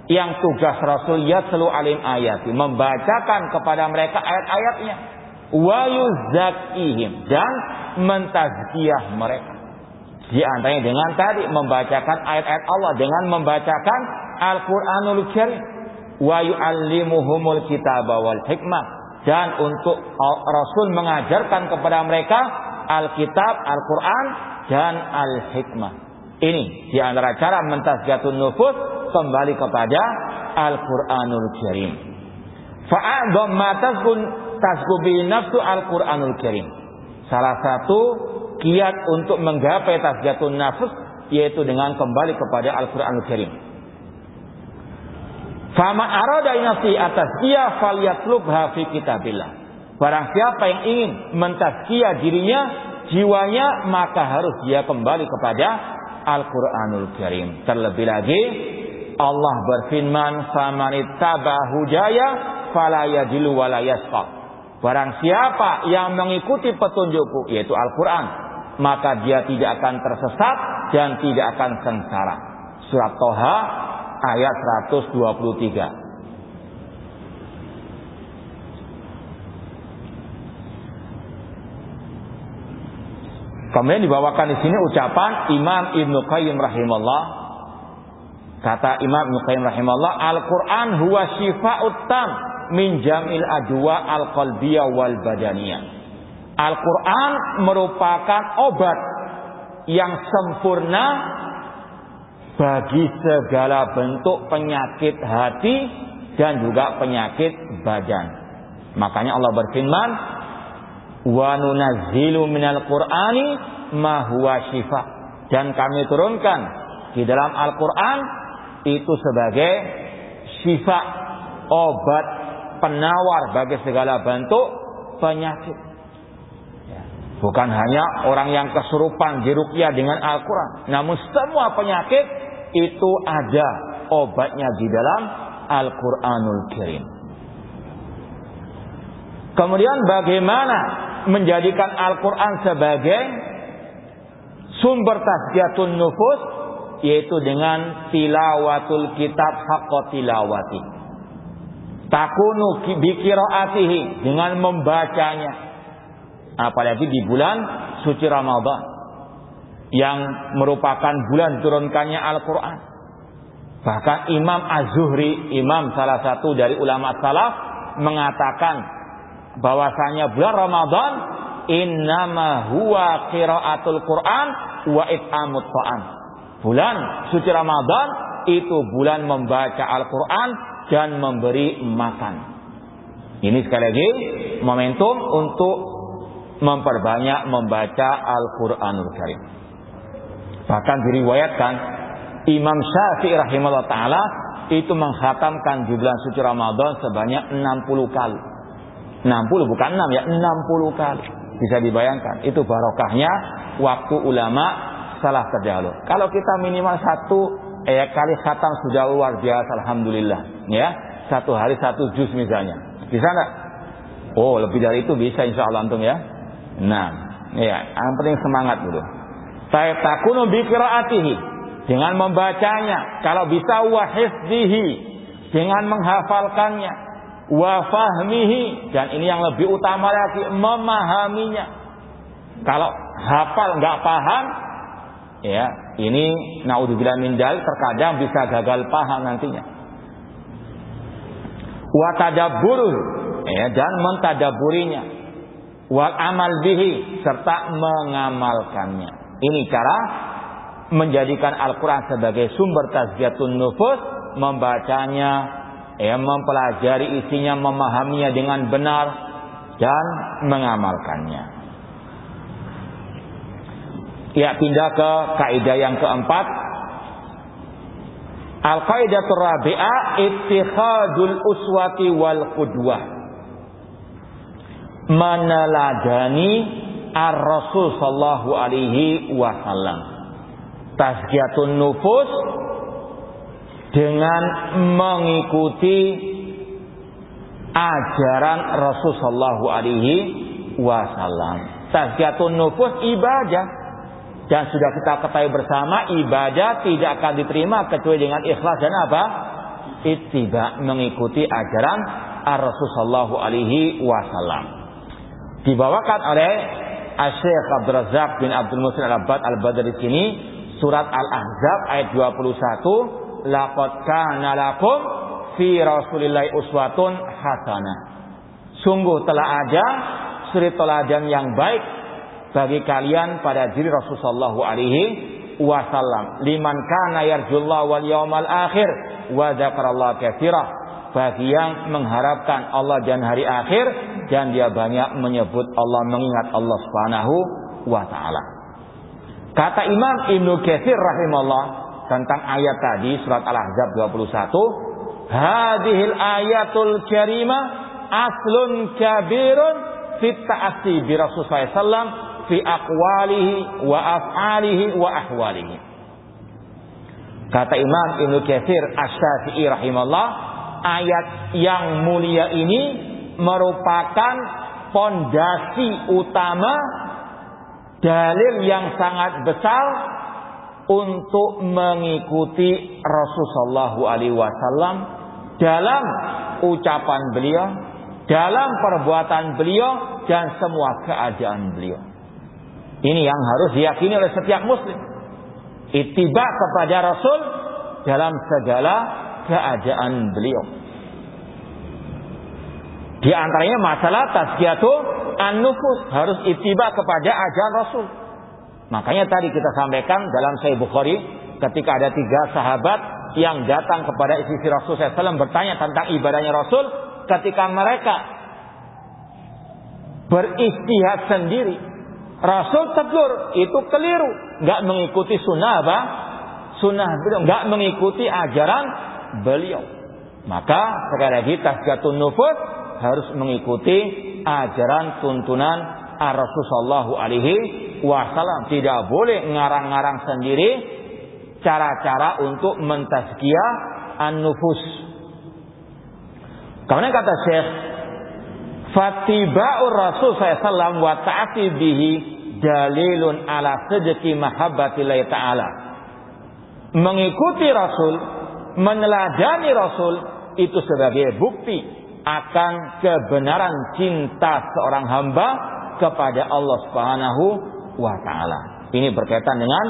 S1: yang tugas rasul yatlu alim ayati, membacakan kepada mereka ayat-ayatnya, wa yuzakkihim, dan mentazkiyah mereka. Di antaranya dengan tadi membacakan ayat-ayat Allah, dengan membacakan Al-Qur'anul Karim, wa yu'allimuhumul kitaba wal hikmah, dan untuk rasul mengajarkan kepada mereka Alkitab, Al-Qur'an, dan Al-Hikmah. Ini di antara cara mentazkiyatun nufus, kembali kepada Al-Qur'anul Karim. Fa'adham ma tazku bi nafsu Al-Qur'anul Karim. Salah satu kiat untuk menggapai tazkiyatun nafs yaitu dengan kembali kepada Al-Qur'anul Karim. Fama arada nafsi at-tazkiyah falyatlubha fi kitabillah. Barang siapa yang ingin mentazkiyah dirinya, jiwanya, maka harus dia kembali kepada Al-Qur'anul Karim. Terlebih lagi Allah berfirman, "Famanittaba hudaya fala yadillu wa la yashqa." Barang siapa yang mengikuti petunjukku, yaitu Al-Qur'an, maka dia tidak akan tersesat dan tidak akan sengsara. Surat Thaha ayat 123. Kemudian dibawakan di sini ucapan Imam Ibnu Qayyim rahimahullah. Kata Imam Ibnu Qayyim rahimahullah, Al-Qur'an huwa shifa'ut tam min jam'il adwa al-qalbiyah wal badaniyah. Al-Qur'an merupakan obat yang sempurna bagi segala bentuk penyakit hati dan juga penyakit badan. Makanya Allah berfirman, wa nunazzilu minal qur'ani ma huwa shifa, dan kami turunkan di dalam Al-Qur'an itu sebagai shifa, obat penawar bagi segala bentuk penyakit. Bukan hanya orang yang kesurupan diruqyah dengan Al-Qur'an, namun semua penyakit itu ada obatnya di dalam Al-Qur'anul Karim. Kemudian bagaimana menjadikan Al-Qur'an sebagai sumber tazkiyatun nufus, yaitu dengan tilawatul kitab haqqa tilawati. Takunu bi qiraatihi, dengan membacanya. Apalagi di bulan suci Ramadan yang merupakan bulan turunkannya Al-Qur'an. Bahkan Imam Az-Zuhri, imam salah satu dari ulama salaf, mengatakan bahwasanya bulan Ramadan innama huwa qiraatul Qur'an wa it'amut ta'am. Bulan suci Ramadan itu bulan membaca Al-Qur'an dan memberi makan. Ini sekali lagi momentum untuk memperbanyak membaca Al-Qur'anul Karim. Bahkan diriwayatkan Imam Syafi'i rahimahullah ta'ala itu mengkhatamkan di bulan suci Ramadan sebanyak 60 kali. 60 bukan 6 ya, 60 kali. Bisa dibayangkan, itu barokahnya waktu ulama salah terdahulu. Kalau kita minimal satu kali khatam sudah luar biasa, alhamdulillah. Ya, satu hari satu juz misalnya. Bisa nggak? Oh, lebih dari itu bisa insya Allah antum ya. Nah, ya, yang penting semangat dulu. Takunu bi qiraatihi, dengan membacanya. Kalau bisa wa hifdzihi, dengan menghafalkannya. Wa fahmihi, dan ini yang lebih utama lagi, memahaminya. Kalau hafal nggak paham, ya ini naudzubillah min dzalik, terkadang bisa gagal paham nantinya. Wa tadabbur, dan mentadaburinya. Wal amal bihi, serta mengamalkannya. Ini cara menjadikan Al-Qur'an sebagai sumber tazkiyatun nufus, membacanya, mempelajari isinya, memahaminya dengan benar dan mengamalkannya. Ya, pindah ke kaidah yang keempat. Al-qaidatur rabi'ah ittikhadul uswati wal qudwah. meneladani ar-Rasul sallallahu alaihi wasallam. Tazkiyatun nufus dengan mengikuti ajaran Rasul sallallahu alaihi wasallam. Tazkiyatun nufus ibadah, dan sudah kita ketahui bersama ibadah tidak akan diterima kecuali dengan ikhlas dan apa? Ittiba, mengikuti ajaran ar-Rasul sallallahu alaihi wasallam. Dibawakan oleh Syekh Abdul Razzaq bin Abdul Muhsin Al-Abbad Al-Badri di sini, surat Al-Ahzab ayat 21, laqad kana lakum fi Rasulillahi uswatun hasanah. Sungguh telah ada suri teladan yang baik bagi kalian pada diri Rasul sallallahu alaihi wasallam. Liman kana yarjullaha wal yawmal akhir wa dzakarallaha katsira. Bagi yang mengharapkan Allah dan hari akhir dan dia banyak menyebut Allah, mengingat Allah Subhanahu wa taala. Kata Imam Ibnu Katsir rahimahullah tentang ayat tadi surat Al-Ahzab 21, hadhil ayatul karimah aslun kabirun fit ta'assi bi Rasul sallallahu alaihi wasallam fi aqwalihi wa af'alihi wa ahwalihi. Kata Imam Ibnu Katsir Asy-Syafi'i rahimahullah, ayat yang mulia ini merupakan pondasi utama, dalil yang sangat besar untuk mengikuti Rasulullah SAW dalam ucapan beliau, dalam perbuatan beliau, dan semua keadaan beliau. Ini yang harus diyakini oleh setiap muslim. Ittiba kepada Rasul dalam segala keadaan beliau. Di antaranya masalah tazkiyatun an-nufus, harus ittiba kepada ajaran Rasul. Makanya tadi kita sampaikan dalam Sahih Bukhari, ketika ada 3 sahabat yang datang kepada istri Rasul SAW bertanya tentang ibadahnya Rasul, ketika mereka beristihad sendiri, Rasul tegur, itu keliru, nggak mengikuti sunnah apa? Sunnah beliau, nggak mengikuti ajaran beliau. Maka sekali lagi tazkiyatun nufus harus mengikuti ajaran tuntunan Rasul sallallahu alaihi wasallam. Tidak boleh ngarang-ngarang sendiri cara-cara untuk mentazkiyah an-nufus. Kemudian kata Syekh, fattiba'ur Rasul sallallahu alaihi wasallam wa ta'ati bihi dalilun ala sidqi mahabbatillahi ta'ala. Mengikuti Rasul, meneladani Rasul itu sebagai bukti akan kebenaran cinta seorang hamba kepada Allah Subhanahu wa taala. Ini berkaitan dengan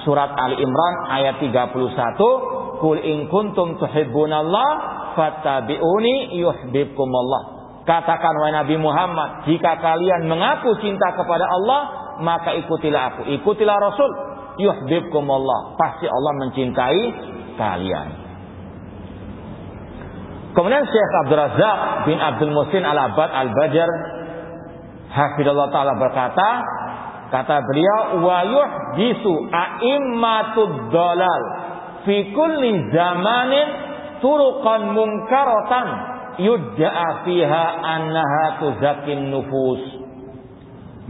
S1: surat Ali Imran ayat 31, qul in kuntum tuhibbunallah fattabi'uni yuhibbukumullah. Katakan wahai Nabi Muhammad, jika kalian mengaku cinta kepada Allah, maka ikutilah aku, ikutilah Rasul, yuhibbukumullah, pasti Allah mencintai kalian. Kemudian Syekh Abdul Razzaq bin Abdul Muhsin Al-Abbad Al-Badr hafizallahu taala berkata, kata beliau, wa yuhdisu a'immatud dhalal fi kulli zamanin turuqan munkaratan yudda'a fiha annaha tuzakkin nufus.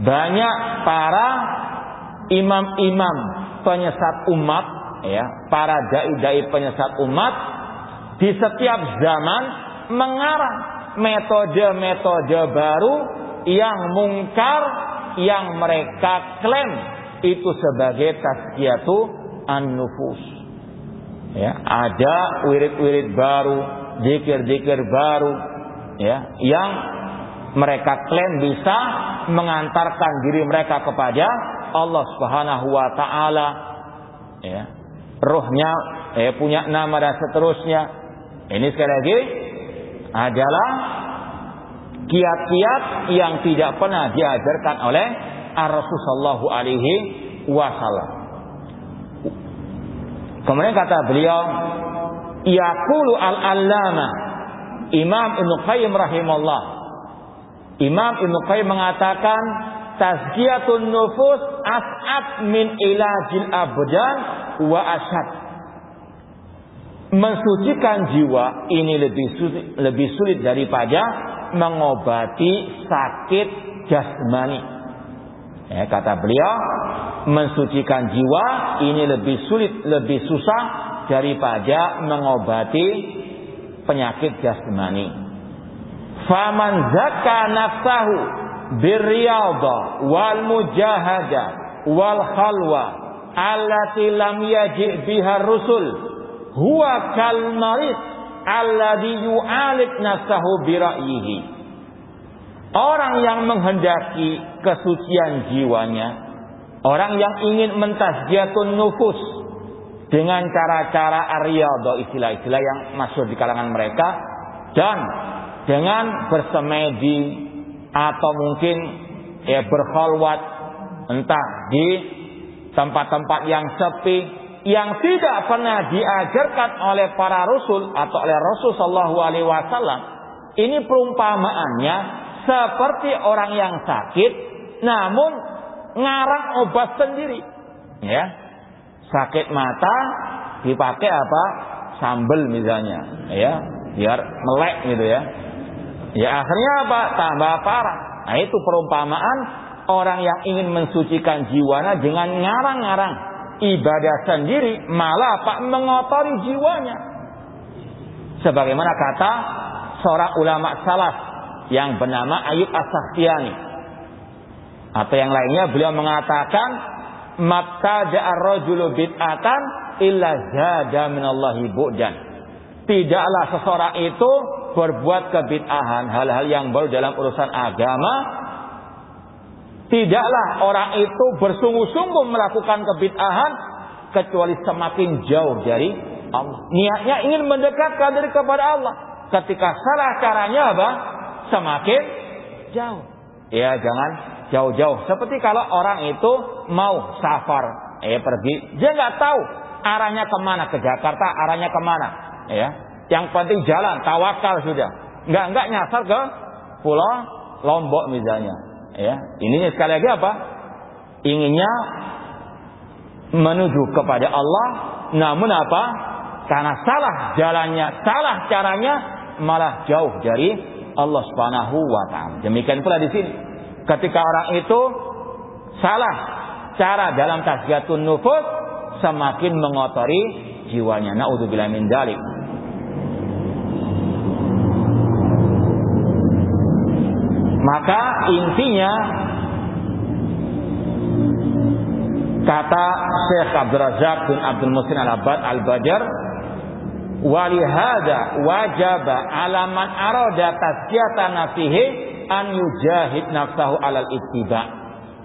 S1: Banyak para imam-imam penyesat umat, ya, para dai-dai penyesat umat di setiap zaman mengarang metode-metode baru yang mungkar, yang mereka klaim itu sebagai tazkiyatun an-nufus. Ya, ada wirid-wirid baru, zikir-zikir baru, ya, yang mereka klaim bisa mengantarkan diri mereka kepada Allah Subhanahu wa taala, ya. Ruhnya punya nama dan seterusnya. Ini sekali lagi adalah kiat-kiat yang tidak pernah diajarkan oleh Rasul sallallahu alaihi wasallam. Kemudian kata beliau, yaqulu al-allama Imam Ibnu Qayyim rahimahullah. Imam Ibnu Qayyim mengatakan, tazkiyatun nufus as'ad min ilajil abdan wa asyad. Mensucikan jiwa ini lebih sulit daripada mengobati sakit jasmani. Kata beliau, mensucikan jiwa ini lebih sulit, lebih susah daripada mengobati penyakit jasmani. Faman zakka nafsahu birriyadha wal mujahadah wal khalwa allati lam yaji' biha rusul huwa kal marid alladhi yu'alij nafsahu bi ra'yihi. Orang yang menghendaki kesucian jiwanya, orang yang ingin mentazkiyatun nufus dengan cara-cara ar-riyadhah, istilah-istilah yang masyhur di kalangan mereka, dan dengan bersemedi atau mungkin berkhalwat entah di tempat-tempat yang sepi yang tidak pernah diajarkan oleh para rasul atau oleh Rasul sallallahu alaihi wasallam. Ini perumpamaannya seperti orang yang sakit namun ngarang obat sendiri. Sakit mata dipakai apa? Sambel misalnya, biar melek gitu ya. Akhirnya apa? Tambah parah. Nah, itu perumpamaan orang yang ingin mensucikan jiwanya dengan ngarang-ngarang ibadah sendiri, malah apa? Mengotori jiwanya. Sebagaimana kata seorang ulama salaf yang bernama Ayyub As-Sakhtiyani atau yang lainnya, beliau mengatakan, "Mabtada'a ar-rajulu bid'atan illa zada minallahi bu'dan." Tidaklah seseorang itu berbuat kebid'ahan, hal-hal yang baru dalam urusan agama. Tidaklah orang itu bersungguh-sungguh melakukan kebid'ahan kecuali semakin jauh dari Allah. Niatnya ingin mendekatkan diri kepada Allah. Ketika salah caranya apa? Semakin jauh. Jangan jauh-jauh. Seperti kalau orang itu mau safar, pergi, dia nggak tahu arahnya kemana, ke Jakarta arahnya kemana, Yang penting jalan, tawakal sudah. Nggak nyasar ke Pulau Lombok misalnya, Ininya sekali lagi apa? Inginnya menuju kepada Allah, namun apa? Karena salah jalannya, salah caranya, malah jauh dari Allah Subhanahu wa taala. Demikian pula di sini. Ketika orang itu salah cara dalam tazkiyatun nufus, semakin mengotori jiwanya. Naudzubillah min dzalik. Maka intinya kata Syekh Abdul Razak bin Abdul Muhsin Al-Abbad Al-Badr, walihada wajaba ala man arada tazkiyatan nafsihi an yujahid nafsahu alal ittiba.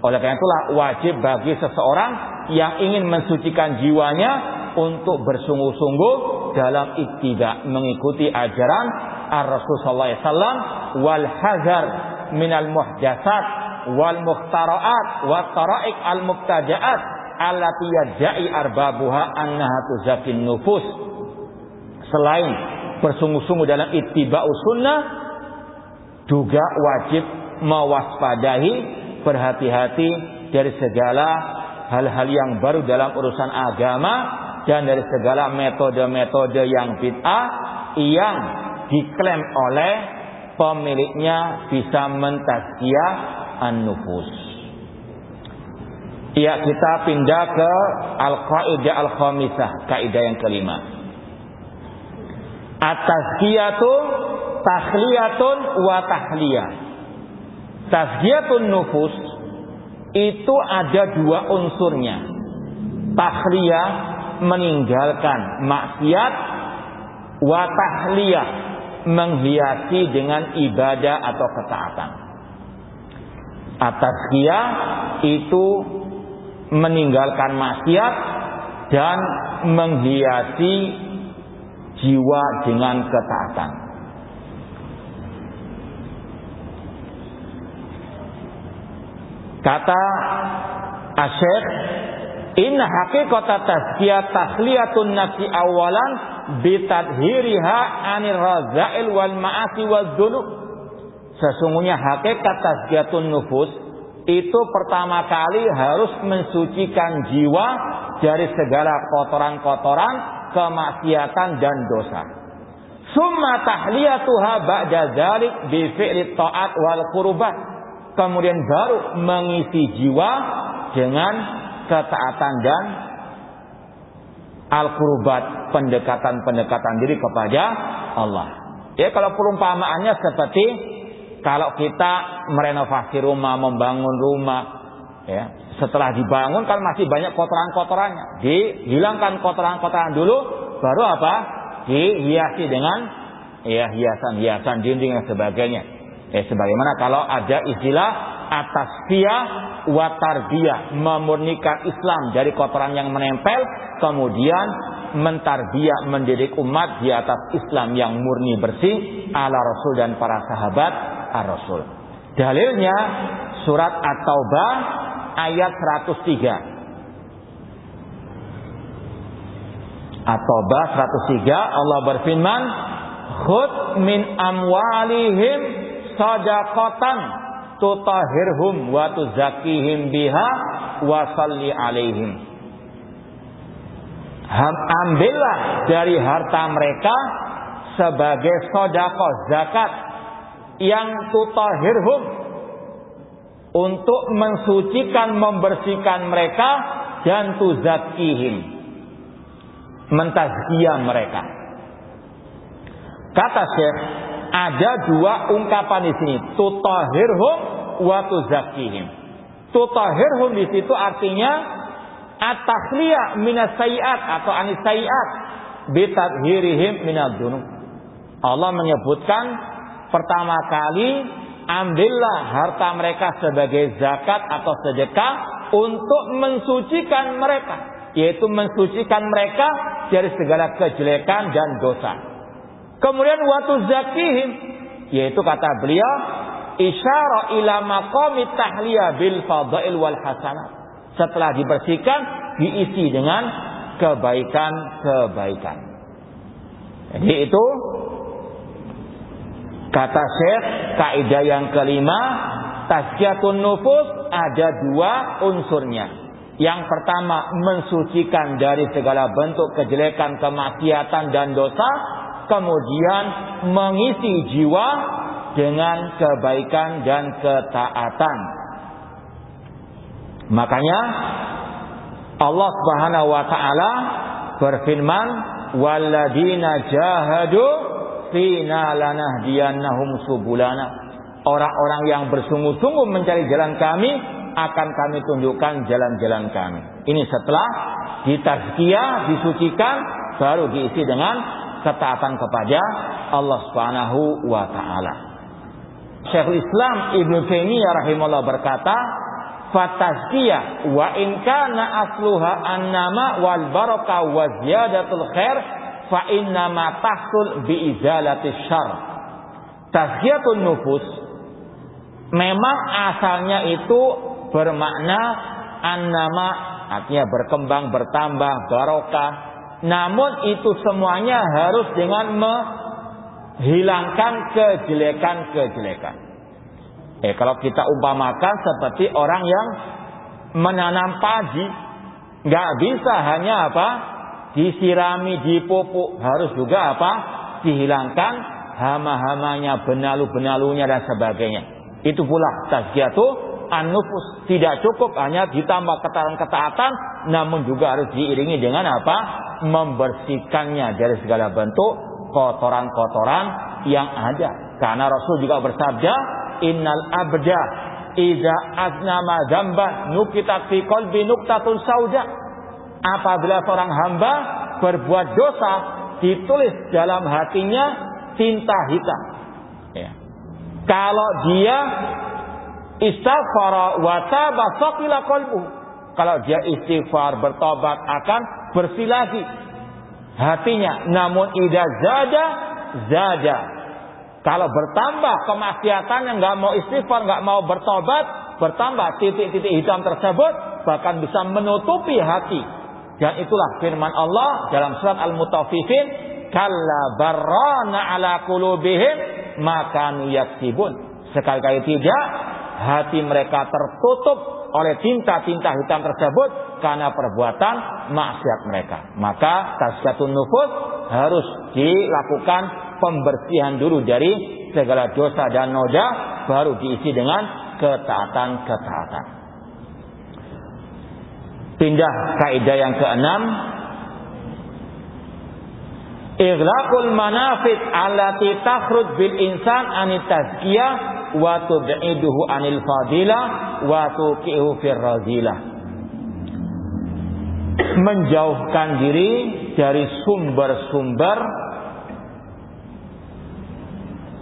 S1: Oleh karena itulah wajib bagi seseorang yang ingin mensucikan jiwanya untuk bersungguh-sungguh dalam ittiba, mengikuti ajaran Ar-Rasul sallallahu alaihi wasallam, wal hazar minal muhdatsat wal mukhtara'at wat tara'iq al mubtada'at allati yad'i arbabuha annaha tuzakin nufus. Selain bersungguh-sungguh dalam ittiba'us sunnah, juga wajib mewaspadai, berhati-hati dari segala hal-hal yang baru dalam urusan agama dan dari segala metode-metode yang bid'ah yang diklaim oleh pemiliknya bisa mentazkiyah an-nufus. Kita pindah ke al-qaidah al-khamisah, kaidah yang kelima. At-tazkiyatu takhliyatun wa tahliyah. Tazkiyatun nufus itu ada dua unsurnya. Takhliyah, meninggalkan maksiat, wa tahliyah, menghiasi dengan ibadah atau ketaatan. At-tazkiyah itu meninggalkan maksiat dan menghiasi jiwa dengan ketaatan. Kata Asy-Syaikh, inna haqiqata tazkiyah takhliyatun nafsi awalan bitadhiriha anir raza'il wal ma'asi wal dzunub. Sesungguhnya hakikat tazkiyatun nufus itu pertama kali harus mensucikan jiwa dari segala kotoran-kotoran, kemaksiatan dan dosa. Summa tahliyatuha ba'da dzalik bi fi'li ta'at wal qurbat. Kemudian baru mengisi jiwa dengan ketaatan dan al-qurbat, pendekatan diri kepada Allah. Ya, kalau perumpamaannya seperti kalau kita merenovasi rumah, membangun rumah, ya, setelah dibangun kan masih banyak kotoran-kotorannya. Dihilangkan kotoran-kotoran dulu, baru apa? Dihiasi dengan hiasan-hiasan dinding dan sebagainya. Sebagaimana kalau ada istilah atasfiyah wa tarbiyah, memurnikan Islam dari kotoran yang menempel, kemudian mentarbiyah, mendidik umat di atas Islam yang murni bersih ala Rasul dan para sahabat ar-Rasul. Dalilnya surat At-Taubah ayat 103. At-Taubah 103, Allah berfirman, "Khudh min amwalihim shadaqatan tutahhirhum wa tuzakkihim biha wa shalli alaihim." Ambillah dari harta mereka sebagai sedekah zakat yang tutahhirhum, untuk mensucikan, membersihkan mereka, dan tuzakkihim, mentazkiyah mereka. Kata Syekh, ada dua ungkapan di sini, tutahhirhum wa tuzakkihim. Tutahhirhum di situ artinya at-takhliyah minas sayiat atau anis sayiat bitadhirihim minadz dzunub. Allah menyebutkan pertama kali, ambillah harta mereka sebagai zakat atau sedekah untuk mensucikan mereka, yaitu mensucikan mereka dari segala kejelekan dan dosa. Kemudian wa tuzakkihim, yaitu kata beliau isyara ila maqamit tahliyah bil fadail wal hasanat. Setelah dibersihkan, diisi dengan kebaikan-kebaikan. Jadi itu kata Syekh, kaidah yang kelima, tazkiyatun nufus ada dua unsurnya. Yang pertama, mensucikan dari segala bentuk kejelekan, kemaksiatan dan dosa. Kemudian mengisi jiwa dengan kebaikan dan ketaatan. Makanya Allah Subhanahu wa taala berfirman, "Walladzina jahadu fina lanahdiyannahum subulana." Orang-orang yang bersungguh-sungguh mencari jalan kami, akan kami tunjukkan jalan-jalan kami. Ini setelah ditazkiyah, disucikan, baru diisi dengan ketaatan kepada Allah Subhanahu wa taala. Syekhul Islam Ibnu Taimiyah rahimahullah berkata, "Fatazkiyah wa in kana asluha annama wal barakah wa ziyadatul khair fa inna ma tahsul bi izalatis syarr." Tazkiyatun nufus memang asalnya itu bermakna annama, artinya berkembang, bertambah, barokah. Namun itu semuanya harus dengan menghilangkan kejelekan-kejelekan. Kalau kita umpamakan seperti orang yang menanam padi, nggak bisa hanya apa? Disirami, dipupuk, harus juga apa? Dihilangkan hama-hamanya, benalu-benalunya dan sebagainya. Itu pula tazkiyatu an-nufus, tidak cukup hanya ditambah ketaatan, namun juga harus diiringi dengan apa? Membersihkannya dari segala bentuk kotoran-kotoran yang ada. Karena Rasul juga bersabda, "Innal abda idza aznama dzamban nukitat fi qalbi nuqtatun sauda." Apabila seorang hamba berbuat dosa, ditulis dalam hatinya tinta hitam. Ya. Kalau dia istighfar wa taba saqila qalbuhu, kalau dia istighfar, bertobat, akan bersih lagi hatinya. Namun idza zada, kalau bertambah kemaksiatan yang nggak mau istighfar, nggak mau bertobat, bertambah titik-titik hitam tersebut, bahkan bisa menutupi hati. Dan itulah firman Allah dalam surat Al-Mutaffifin, "Kalla barrana ala qulubihim ma kanu yaksibun." Sekali-kali tidak, hati mereka tertutup oleh tinta-tinta hitam tersebut karena perbuatan maksiat mereka. Maka tazkiyatun nufus harus dilakukan pembersihan dulu dari segala dosa dan noda, baru diisi dengan ketaatan-ketaatan. Pindah kaidah yang keenam, ighlaqul manafid allati takhruj bil insan anit tazkiyah wa tub'iduhu anil fadilah wa tuqihu fir radilah. Menjauhkan diri dari sumber-sumber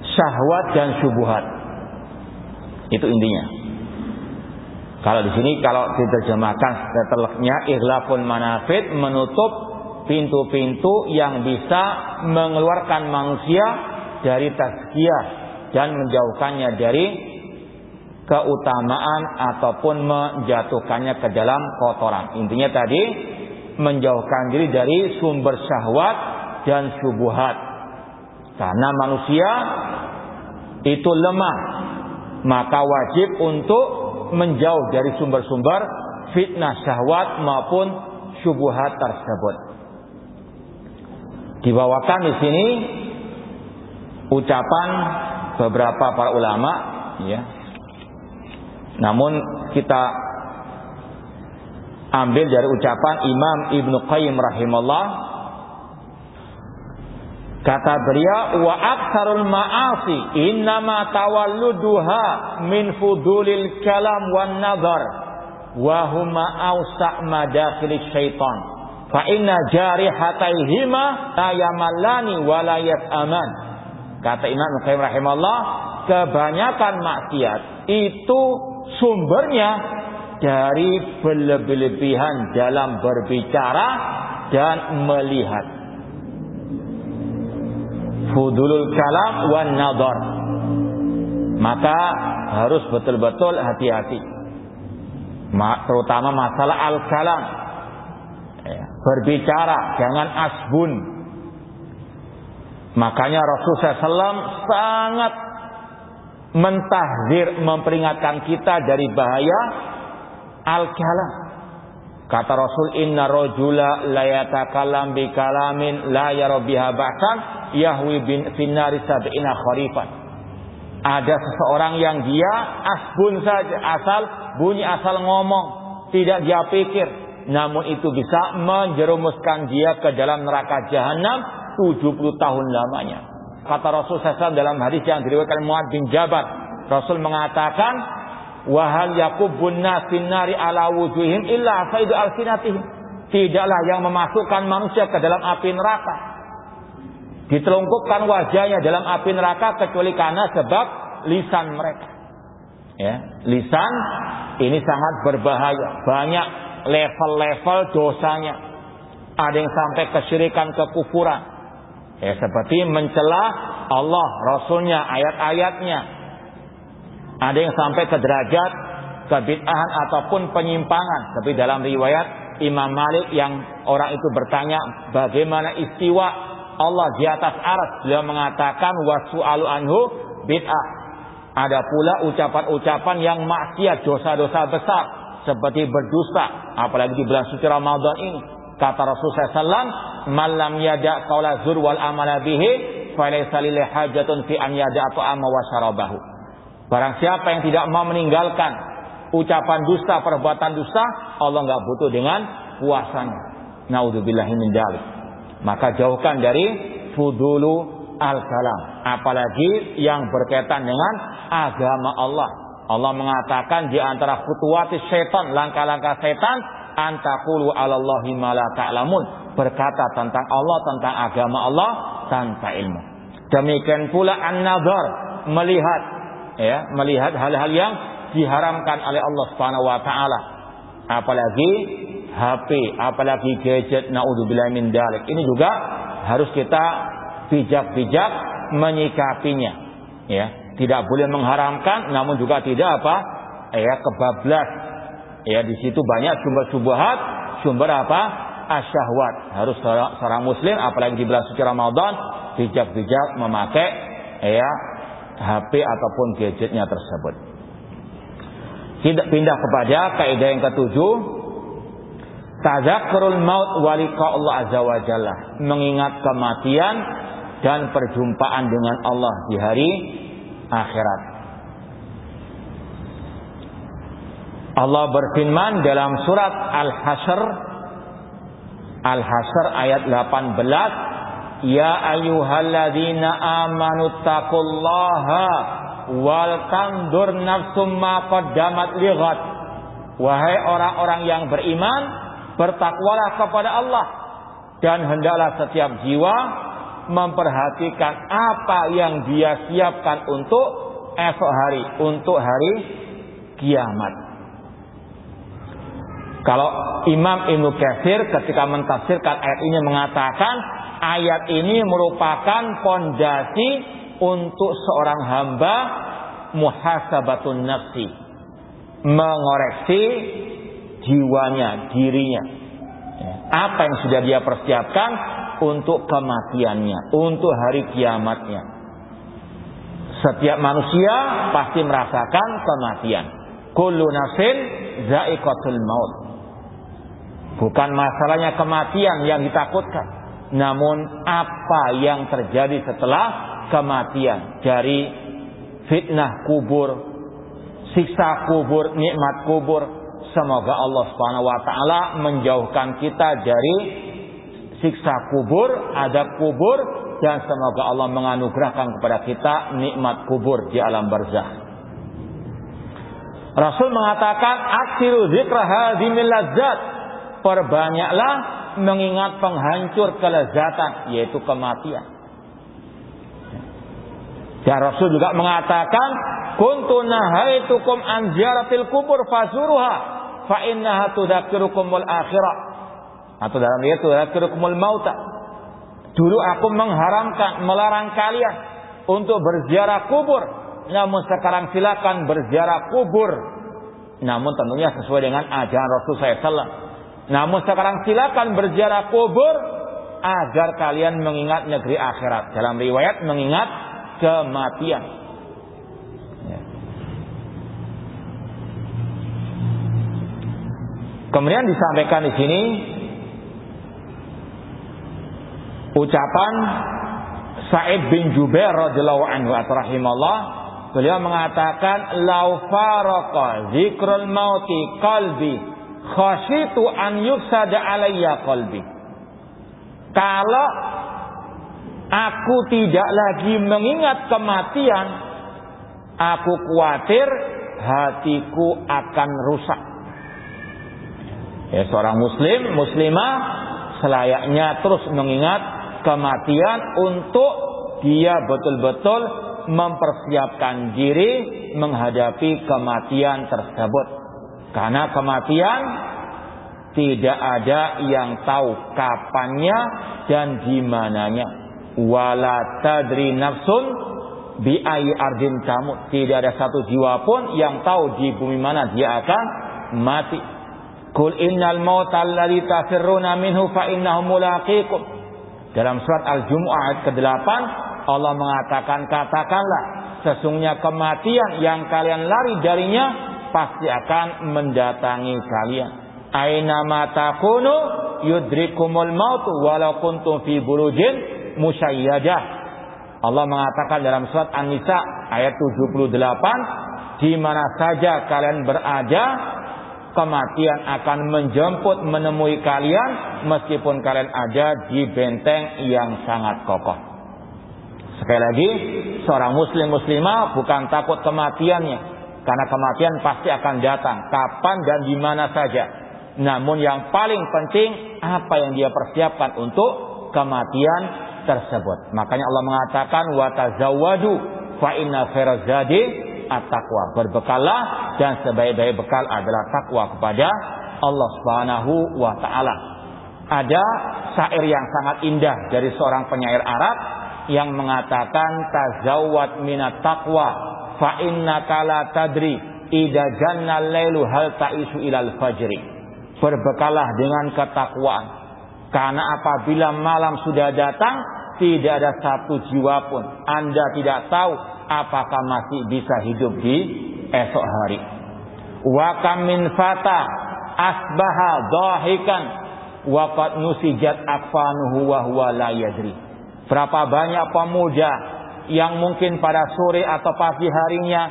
S1: syahwat dan syubhat. Itu intinya. Kalau di sini kalau diterjemahkan setelahnya, ighlaqul manafid, menutup pintu-pintu yang bisa mengeluarkan manusia dari tazkiyah dan menjauhkannya dari keutamaan ataupun menjatuhkannya ke dalam kotoran. Intinya tadi menjauhkan diri dari sumber syahwat dan syubhat. Karena manusia itu lemah, maka wajib untuk menjauh dari sumber-sumber fitnah syahwat maupun syubhat tersebut. Dibawakan di sini ucapan beberapa para ulama, ya. Namun kita ambil dari ucapan Imam Ibnu Qayyim rahimahullah. Kata beliau, wa aktsarul ma'asi innama tawalluduha min fudulil kalam wan nazar wa huma awsa' madakhil syaitan fa inna jarihataihima la yamallani wa la yas'aman. Kata Imam Ibnu Qayyim rahimahullah, kebanyakan maksiat itu sumbernya dari berlebih-lebihan dalam berbicara dan melihat. Fudulul kalam wan nadhar. Maka harus betul-betul hati-hati, terutama masalah al-kalam, berbicara jangan asbun. Makanya Rasulullah SAW sangat mentahzir, memperingatkan kita dari bahaya al-kalam. Kata Rasul, inna rajula la yatakallam bi kalamin la yara biha ba'san yahwi bin nari sab'ina kharifan. Ada seseorang yang dia asbun saja, asal bunyi, asal ngomong, tidak dia pikir, namun itu bisa menjerumuskan dia ke dalam neraka jahanam 70 tahun lamanya. Kata Rasul SAW dalam hadis yang diriwayatkan Mu'adz bin Jabal, Rasul mengatakan, wa hal yakubbun nas fin nari ala wujuhim illa saidu alsinatihim. Tidaklah yang memasukkan manusia ke dalam api neraka, ditelungkupkan wajahnya dalam api neraka, kecuali karena sebab lisan mereka. Ya, lisan ini sangat berbahaya. Banyak level-level dosanya. Ada yang sampai kesyirikan, kekufuran. Ya, seperti mencela Allah, Rasulnya, ayat-ayatnya. Ada yang sampai ke derajat kebid'ahan ataupun penyimpangan. Tapi dalam riwayat Imam Malik yang orang itu bertanya bagaimana istiwa Allah di atas arsy, beliau mengatakan wasu'alu anhu bid'ah. Ada pula ucapan-ucapan yang maksiat, dosa-dosa besar seperti berdusta, apalagi di bulan suci Ramadan ini. Kata Rasulullah SAW, "Man lam yada' qaula zur wal amala bihi, falaysa lillahi hajatun fi an yada'a ta'ama wa syarabahu." Barang siapa yang tidak mau meninggalkan ucapan dusta, perbuatan dusta, Allah enggak butuh dengan puasanya. Naudzubillahi min dzalik. Maka jauhkan dari fudulu al-kalam, apalagi yang berkaitan dengan agama Allah. Allah mengatakan di antara khutuwati syaitan, langkah-langkah setan, antaqulu 'alallahi ma la ta'lamun, berkata tentang Allah, tentang agama Allah tanpa ilmu. Demikian pula an-nazar, melihat, ya, melihat hal-hal yang diharamkan oleh Allah Subhanahu wa taala. Apalagi HP, apalagi gadget, naudzubillahi min dzalik. Ini juga harus kita bijak-bijak menyikapinya. Ya, tidak boleh mengharamkan, namun juga tidak apa? Ya, kebablas. Ya, di situ banyak sumber syubhat, sumber apa? Asyahwat. Harus seorang muslim apalagi di bulan suci Ramadan bijak-bijak memakai ya HP ataupun gadgetnya tersebut. Tidak pindah kepada kaidah yang ketujuh, tadzakkurul maut wa liqa Allah azza wa jalla, mengingat kematian dan perjumpaan dengan Allah di hari akhirat. Allah berfirman dalam surat Al-Hasyr ayat 18, Ya ayyuhalladzina amanu taqullaha wal tandur nafsum ma qaddamat lighad. Wahai orang-orang yang beriman, bertakwalah kepada Allah, dan hendaklah setiap jiwa memperhatikan apa yang dia siapkan untuk esok hari, untuk hari kiamat. Kalau Imam Ibnu Katsir ketika mentafsirkan ayat ini mengatakan, ayat ini merupakan fondasi untuk seorang hamba muhasabatun nafsi, mengoreksi jiwanya, dirinya. Apa yang sudah dia persiapkan untuk kematiannya, untuk hari kiamatnya. Setiap manusia pasti merasakan kematian. Kullu nafsin za'iqatul maut. Bukan masalahnya kematian yang ditakutkan, namun apa yang terjadi setelah kematian, dari fitnah kubur, siksa kubur, nikmat kubur. Semoga Allah Subhanahu wa taala menjauhkan kita dari siksa kubur, adab kubur, dan semoga Allah menganugerahkan kepada kita nikmat kubur di alam barzakh. Rasul mengatakan, aksiru zikra hadzimil ladzat, perbanyaklah mengingat penghancur kelezatan, yaitu kematian. Dan Rasul juga mengatakan, kuntu nahaitukum an ziyaratil kubur fazuruha fa innaha tudzakirukumul akhirah, atau dalam ayat tudzakirukumul mauta. Dulu aku melarang kalian untuk berziarah kubur, namun sekarang silakan berziarah kubur, namun tentunya sesuai dengan ajaran Rasul SAW. Namun sekarang silakan berziarah kubur agar kalian mengingat negeri akhirat. Dalam riwayat mengingat kematian. Kemudian disampaikan di sini ucapan Sa'id bin Jubair radhiyallahu anhu rahimahullah. Beliau mengatakan, lau faraqa zikrul mauti qalbi khasyitu an yufsada alayya qalbi. Kalau aku tidak lagi mengingat kematian, aku khawatir hatiku akan rusak. Ya, seorang muslimah selayaknya terus mengingat kematian untuk dia betul-betul mempersiapkan diri menghadapi kematian tersebut. Karena kematian tidak ada yang tahu kapannya dan di mananya. Wala tadri nafsun bi ayyi ardin tamut. Tidak ada satu jiwa pun yang tahu di bumi mana dia akan mati. Qul innal mauta alladzi tafirruna minhu fa innahu mulaqikum. Dalam surat Al-Jumu'ah ayat ke-8 Allah mengatakan, katakanlah sesungguhnya kematian yang kalian lari darinya pasti akan mendatangi kalian. Aina ma takunu yudrikumul maut walau kuntum fi burujin musyayyadah. Allah mengatakan dalam surat An-Nisa ayat 78, di mana saja kalian berada, kematian akan menjemput menemui kalian meskipun kalian ada di benteng yang sangat kokoh. Sekali lagi, seorang muslimah bukan takut kematiannya, karena kematian pasti akan datang kapan dan di mana saja. Namun yang paling penting apa yang dia persiapkan untuk kematian tersebut. Makanya Allah mengatakan wa tazawwadu fa inna khairaz zadi at-taqwa. Berbekallah dan sebaik-baik bekal adalah takwa kepada Allah Subhanahu wa taala. Ada syair yang sangat indah dari seorang penyair Arab yang mengatakan tazawwad minat taqwa fa innaka la tadri idza janna al-lailu hal ta'isu ilal fajri. Berbekallah dengan ketakwaan, karena apabila malam sudah datang tidak ada satu jiwa pun Anda tidak tahu apakah masih bisa hidup di esok hari. Wa kam min fata asbaha dhahikan wa qad nusijat akfanuhu wa huwa la yadri. Berapa banyak pemuda yang mungkin pada sore atau pagi harinya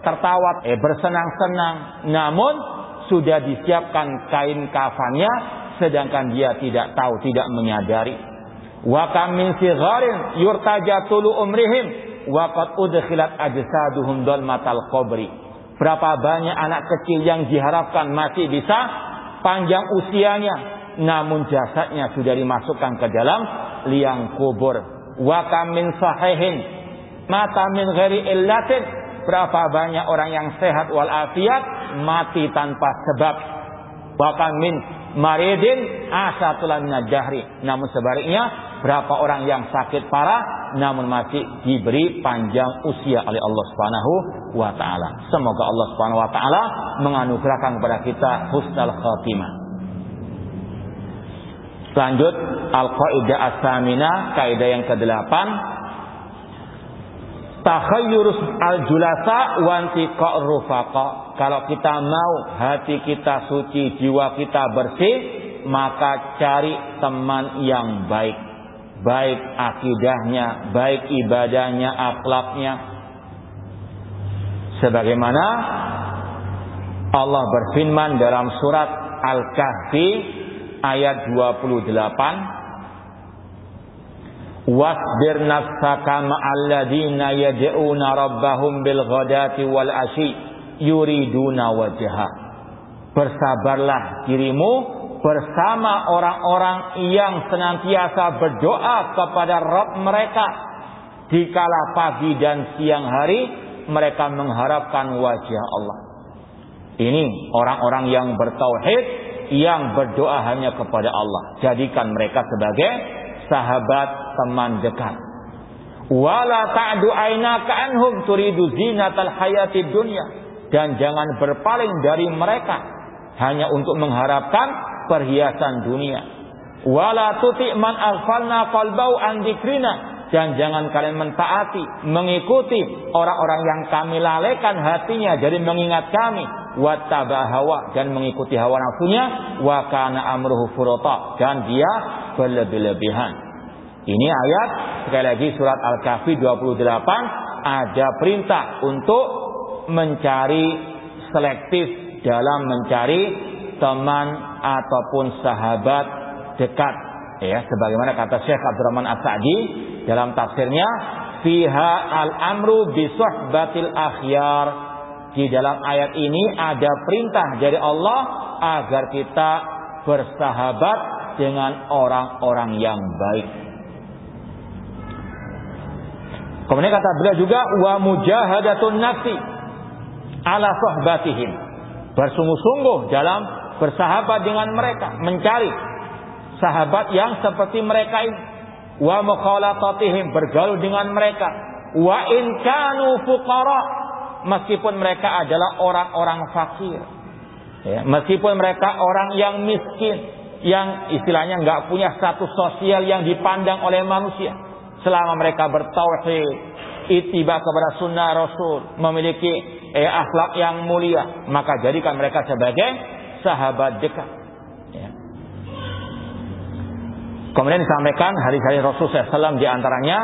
S1: tertawa, bersenang-senang, namun sudah disiapkan kain kafannya, sedangkan dia tidak tahu, tidak menyadari. Wa kam min sigharin yurtaja tulu umrihim wa qad udkhilat ajsaduhum dalmatal qabri. Berapa banyak anak kecil yang diharapkan masih bisa panjang usianya, namun jasadnya sudah dimasukkan ke dalam liang kubur. Wa kam min sahihin mata min ghairi illatin. Berapa banyak orang yang sehat walafiat mati tanpa sebab. Bahkan min maridin asatulan minad-dahri. Namun sebaliknya, berapa orang yang sakit parah namun masih diberi panjang usia oleh Allah Subhanahu wa taala. Semoga Allah Subhanahu wa taala menganugerahkan kepada kita husnul khatimah. Lanjut al-qaidah as-saminah, kaidah yang ke-8. Takhayyurus al-julasa wa antiqa'ur rufaqa. Kalau kita mau hati kita suci, jiwa kita bersih, maka cari teman yang baik. Baik akidahnya, baik ibadahnya, akhlaknya. Sebagaimana Allah berfirman dalam surat Al-Kahfi ayat 28. Wasbir nafsaka ma'alladina yad'una rabbahum bil ghadati wal ashi yuriduna wajha. Bersabarlah dirimu bersama orang-orang yang senantiasa berdoa kepada Rabb mereka di kala pagi dan siang hari, mereka mengharapkan wajah Allah. Ini orang-orang yang bertauhid, yang berdoa hanya kepada Allah. Jadikan mereka sebagai sahabat, teman dekat. Wala ta'du aynaka anhum turidu zinatal hayatid dunya. Dan jangan berpaling dari mereka hanya untuk mengharapkan perhiasan dunia. Wala tuti man aghfalna qalbau an dzikrina. Dan jangan kalian mentaati, mengikuti orang-orang yang kami lalaikan hatinya dari mengingat kami. Wattaba hawa, dan mengikuti hawa nafsunya. Wa kana amruhu furata, dan dia berlebih-lebihan. Ini ayat sekali lagi surat Al-Kahfi 28, ada perintah untuk mencari selektif dalam mencari teman ataupun sahabat dekat. Ya, sebagaimana kata Syekh Abdurrahman As-Sa'di dalam tafsirnya, fiha al-amru bi suhbatil akhyar. Di dalam ayat ini ada perintah dari Allah agar kita bersahabat dengan orang-orang yang baik. Kemudian kata beliau juga, wa mujahadatun nafsi ala suhbatihim. Bersungguh-sungguh dalam bersahabat dengan mereka, mencari sahabat yang seperti mereka ini. Wa mukhalatatihim, bergaul dengan mereka. Wa in kanu fuqara, meskipun mereka adalah orang-orang fakir, ya, meskipun mereka orang yang miskin, yang istilahnya nggak punya status sosial yang dipandang oleh manusia, selama mereka bertauhid, ittiba kepada sunnah Rasul, memiliki akhlak yang mulia, maka jadikan mereka sebagai sahabat dekat. Ya. Kemudian disampaikan hadis-hadis Rasul SAW, di antaranya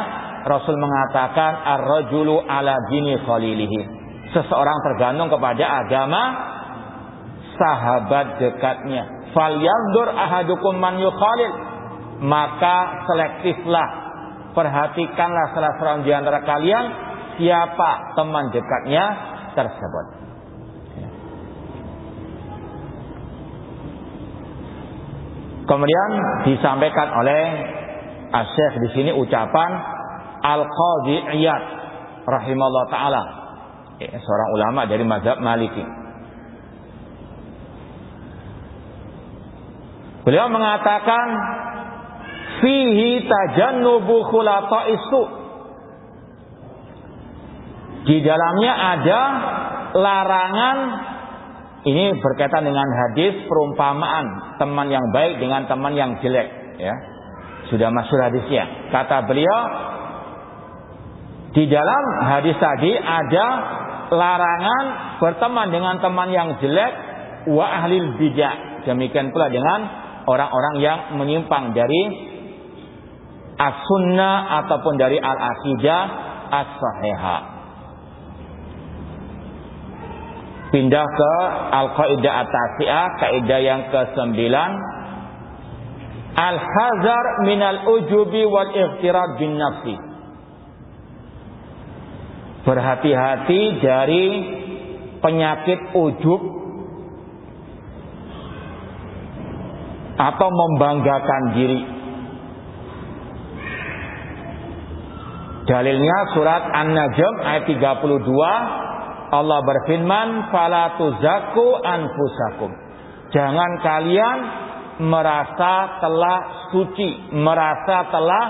S1: Rasul mengatakan ar-rajulu ala dini khalilihi. Seseorang tergantung kepada agama sahabat dekatnya. Falyanzur ahadukum man yukhalil, maka selektiflah, perhatikanlah salah seorang di antara kalian siapa teman dekatnya tersebut. Kemudian disampaikan oleh Asy-Syaikh di sini ucapan Al-Qadhi Iyad rahimahullah taala, seorang ulama dari mazhab Maliki. Beliau mengatakan fihi tajannubu khulata'i su. Di dalamnya ada larangan, ini berkaitan dengan hadis perumpamaan teman yang baik dengan teman yang jelek, ya. Sudah masyhur hadisnya. Kata beliau, di dalam hadis tadi ada larangan berteman dengan teman yang jelek wa ahlil bidah. Demikian pula dengan orang-orang yang menyimpang dari as-sunnah ataupun dari al-aqidah as-sahihah. Pindah ke al-qaidah at-tasi'ah, kaidah yang ke-9. Al-hazar minal ujubi wal ightirar bin nafsi. Berhati-hati dari penyakit ujub atau membanggakan diri. Dalilnya surat An-Najm ayat 32. Allah berfirman, "Fala tuzakku anfusakum." Jangan kalian merasa telah suci, merasa telah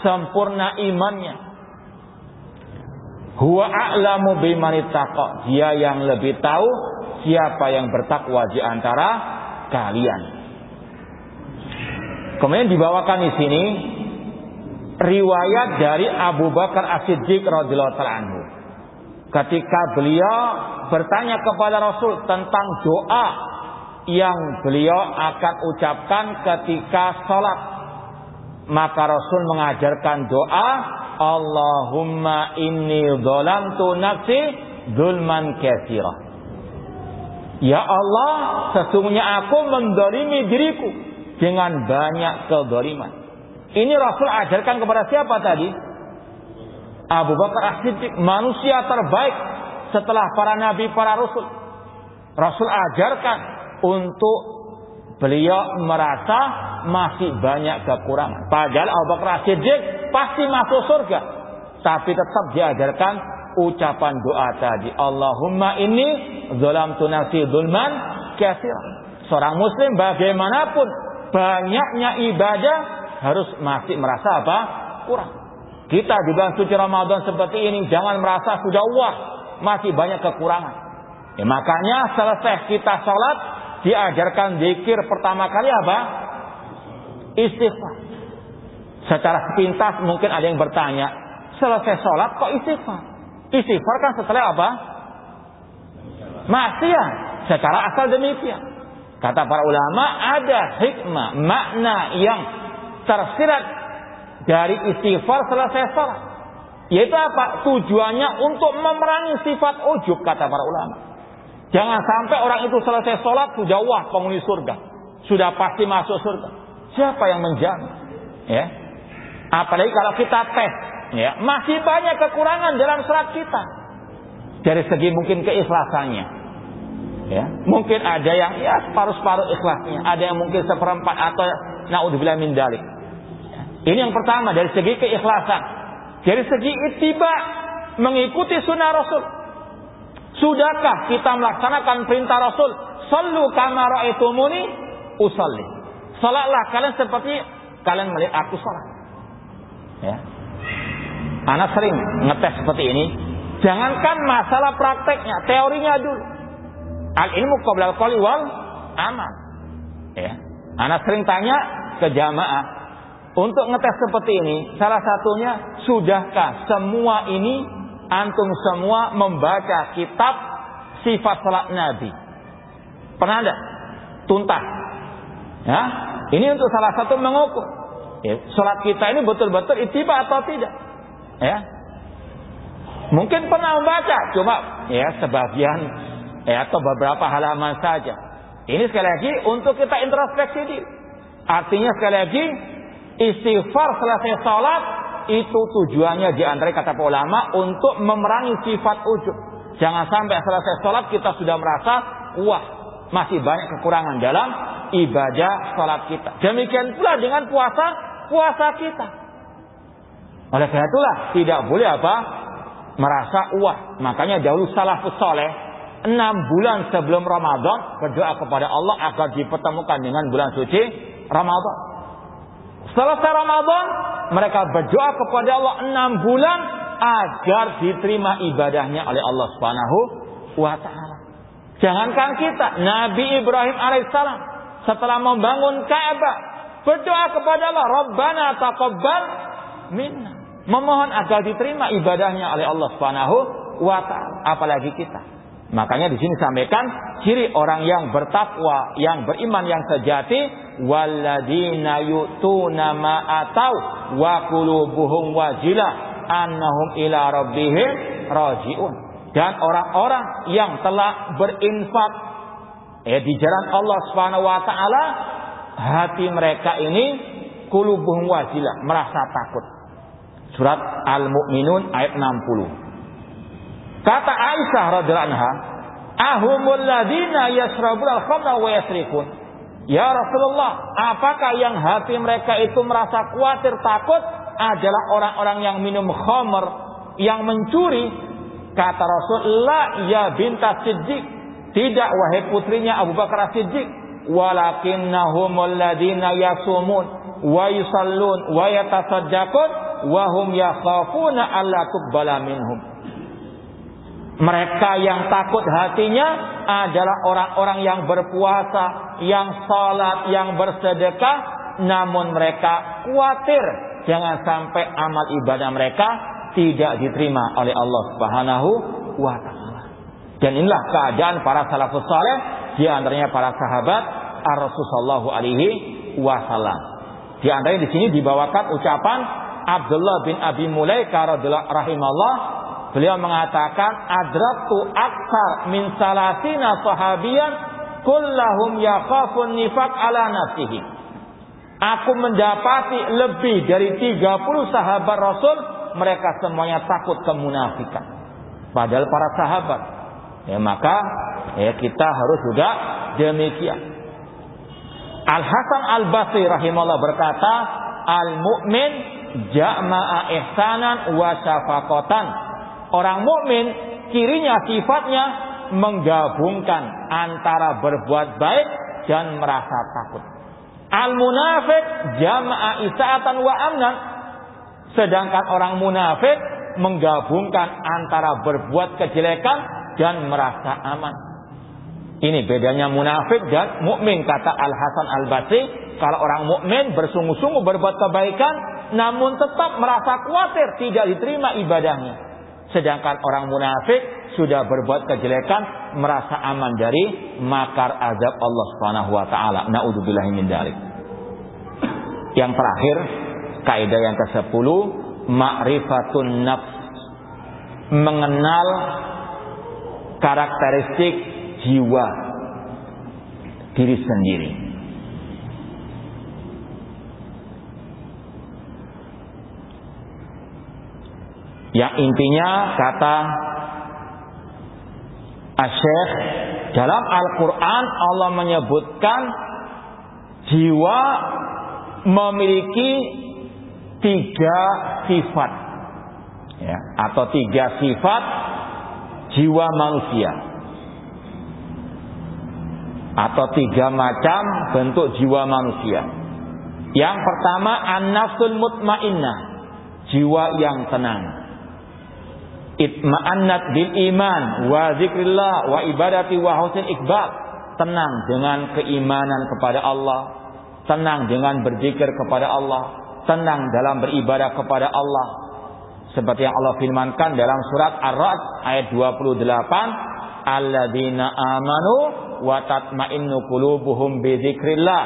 S1: sempurna imannya. Huwa a'lamu bimanittaqa. Dia yang lebih tahu siapa yang bertakwa di antara kalian. Kemudian dibawakan di sini riwayat dari Abu Bakar As-Siddiq radhiyallahu ta'ala anhu. Ketika beliau bertanya kepada Rasul tentang doa yang beliau akan ucapkan ketika sholat, maka Rasul mengajarkan doa, Allahumma inni dzalamtu nafsi dzulman katsira. Ya Allah, sesungguhnya aku menzalimi diriku dengan banyak kezaliman. Ini Rasul ajarkan kepada siapa tadi? Abu Bakar As-Siddiq, manusia terbaik setelah para nabi, para rasul. Rasul ajarkan untuk beliau merasa masih banyak kekurangan. Padahal Abu Bakar As-Siddiq pasti masuk surga, tapi tetap diajarkan ucapan doa tadi, Allahumma inni dzalamtu nafsi dzulman katsira. Seorang muslim bagaimanapun banyaknya ibadah harus masih merasa apa? Kurang. Kita di bulan suci Ramadan seperti ini jangan merasa sudah wah, masih banyak kekurangan. Ya, makanya selesai kita sholat diajarkan zikir pertama kali apa? Istighfar. Secara sepintas mungkin ada yang bertanya, selesai sholat kok istighfar? Istighfar kan setelah apa? Maksiat. Secara asal demikian. Kata para ulama ada hikmah, makna yang tersirat dari istighfar selesai salat. Yaitu apa? Tujuannya untuk memerangi sifat ujub, kata para ulama. Jangan sampai orang itu selesai salat sudah wah penghuni surga, sudah pasti masuk surga. Siapa yang menjamin? Ya. Apalagi kalau kita tes, ya, masih banyak kekurangan dalam salat kita. Dari segi mungkin keikhlasannya. Ya, mungkin ada yang ya separuh-separuh ikhlasnya, ada yang mungkin seperempat atau naudzubillah min dzalik. Ini yang pertama dari segi keikhlasan. Dari segi ittiba, mengikuti sunnah Rasul. Sudahkah kita melaksanakan perintah Rasul? Sallu kama ra'aitumuni usalli. Salatlah kalian seperti kalian melihat aku salat. Ya. Anak sering ngetes seperti ini. Jangankan masalah prakteknya, teorinya dulu. Al-ilmu qabla al-qawli wal amal. Ya. Anak sering tanya ke jamaah, untuk ngetes seperti ini, salah satunya, sudahkah semua ini antum semua membaca kitab sifat salat Nabi? Pernah ada? Tuntas. Ya, ini untuk salah satu mengukur. Ya, salat kita ini betul-betul ittiba atau tidak? Ya, mungkin pernah membaca, cuma ya sebagian, ya atau beberapa halaman saja. Ini sekali lagi untuk kita introspeksi diri. Artinya sekali lagi, istighfar selesai salat itu tujuannya di antara kata ulama untuk memerangi sifat ujub. Jangan sampai selesai salat kita sudah merasa wah masih banyak kekurangan dalam ibadah salat kita. Demikian pula dengan puasa kita. Oleh karena itulah tidak boleh apa? Merasa wah. Makanya dahulu salafus saleh 6 bulan sebelum Ramadan berdoa kepada Allah agar dipertemukan dengan bulan suci Ramadan. Selesai Ramadan, mereka berdoa kepada Allah 6 bulan agar diterima ibadahnya oleh Allah Subhanahu wa ta'ala. Jangankan kita, Nabi Ibrahim alaihissalam setelah membangun Ka'bah berdoa kepada Allah, Rabbana taqabbal minna, memohon agar diterima ibadahnya oleh Allah Subhanahu wa ta'ala. Apalagi kita. Makanya di sini sampaikan ciri orang yang bertakwa, yang beriman, yang sejati, walladzina yu'tuna ma atau wa qulubuhum wajilah annahum ila rabbihim raji'un. Dan orang-orang yang telah berinfak di jalan Allah Subhanahu wa taala, hati mereka ini qulubuhum wajilah, merasa takut. Surat Al-Mu'minun ayat 60. Kata Aisyah radhiyallahu anha, ahumul ladzina yashrabul khamra wa yasrifun. Ya Rasulullah, apakah yang hati mereka itu merasa khawatir, takut adalah orang-orang yang minum khamr, yang mencuri? Kata Rasul, la ya bintas Siddiq, tidak wahai putrinya Abu Bakar As-Siddiq, walakinnahumul ladzina yasumun wa yusallun wa yatasaddaqun wa hum yakhafuna alla tuqbala minhum. Mereka yang takut hatinya adalah orang-orang yang berpuasa, yang salat, yang bersedekah, namun mereka khawatir jangan sampai amal ibadah mereka tidak diterima oleh Allah Subhanahu wa taala. Dan inilah keadaan para salafus saleh, di antaranya para sahabat Ar-Rasul sallallahu alaihi wasallam. Di antaranya di sini dibawakan ucapan Abdullah bin Abi Mulaika radhiyallahu rahimahullah. Beliau mengatakan, adraktu aktsar min salasina sahabiyan kullahum yakhafun nifaq ala nafsihi. Aku mendapati lebih dari 30 sahabat Rasul, mereka semuanya takut kemunafikan. Padahal para sahabat. Maka kita harus juga demikian. Al-Hasan Al-Basri rahimahullah berkata, al-mu'min jama'a ihsanan wa syafaqatan. Orang mukmin cirinya, sifatnya menggabungkan antara berbuat baik dan merasa takut. Al-munafik jama'a isaatan wa amnan. Sedangkan orang munafik menggabungkan antara berbuat kejelekan dan merasa aman. Ini bedanya munafik dan mukmin, kata Al-Hasan Al-Basri. Kalau orang mukmin bersungguh-sungguh berbuat kebaikan, namun tetap merasa khawatir tidak diterima ibadahnya. Sedangkan orang munafik sudah berbuat kejelekan, merasa aman dari makar azab Allah Subhanahu wa taala. Naudzubillahi min dzalik. Yang terakhir, kaidah yang ke-10, ma'rifatun nafs. Mengenal karakteristik jiwa diri sendiri. Yang intinya, kata Asy-Syaikh, dalam Al-Quran Allah menyebutkan jiwa memiliki 3 sifat, atau 3 sifat jiwa manusia, atau 3 macam bentuk jiwa manusia. Yang pertama, an-nafsul mutmainnah, jiwa yang tenang. Itma'annat bil iman wa zikrillah wa ibadati wa husnul iqbal. Tenang dengan keimanan kepada Allah, tenang dengan berzikir kepada Allah, tenang dalam beribadah kepada Allah. Seperti yang Allah firmankan dalam surat Ar-Ra'd ayat 28, alladzina amanu wa tatma'innu qulubuhum bi dzikrillah.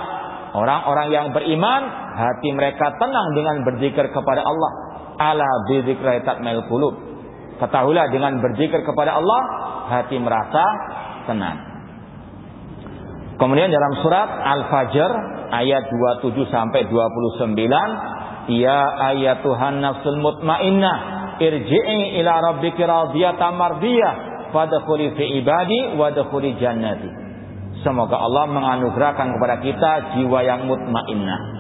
S1: Orang-orang yang beriman, hati mereka tenang dengan berzikir kepada Allah. Ala bi dzikrillah tatma'inul qulub. Ketahuilah, dengan berzikir kepada Allah, hati merasa tenang. Kemudian dalam surat Al-Fajr ayat 27 sampai 29, ya ayatuhan nafsul mutmainnah irji'i ila rabbiki radiyatan mardiyah fadkhuli fi ibadi wadkhuli jannati. Semoga Allah menganugerahkan kepada kita jiwa yang mutmainnah.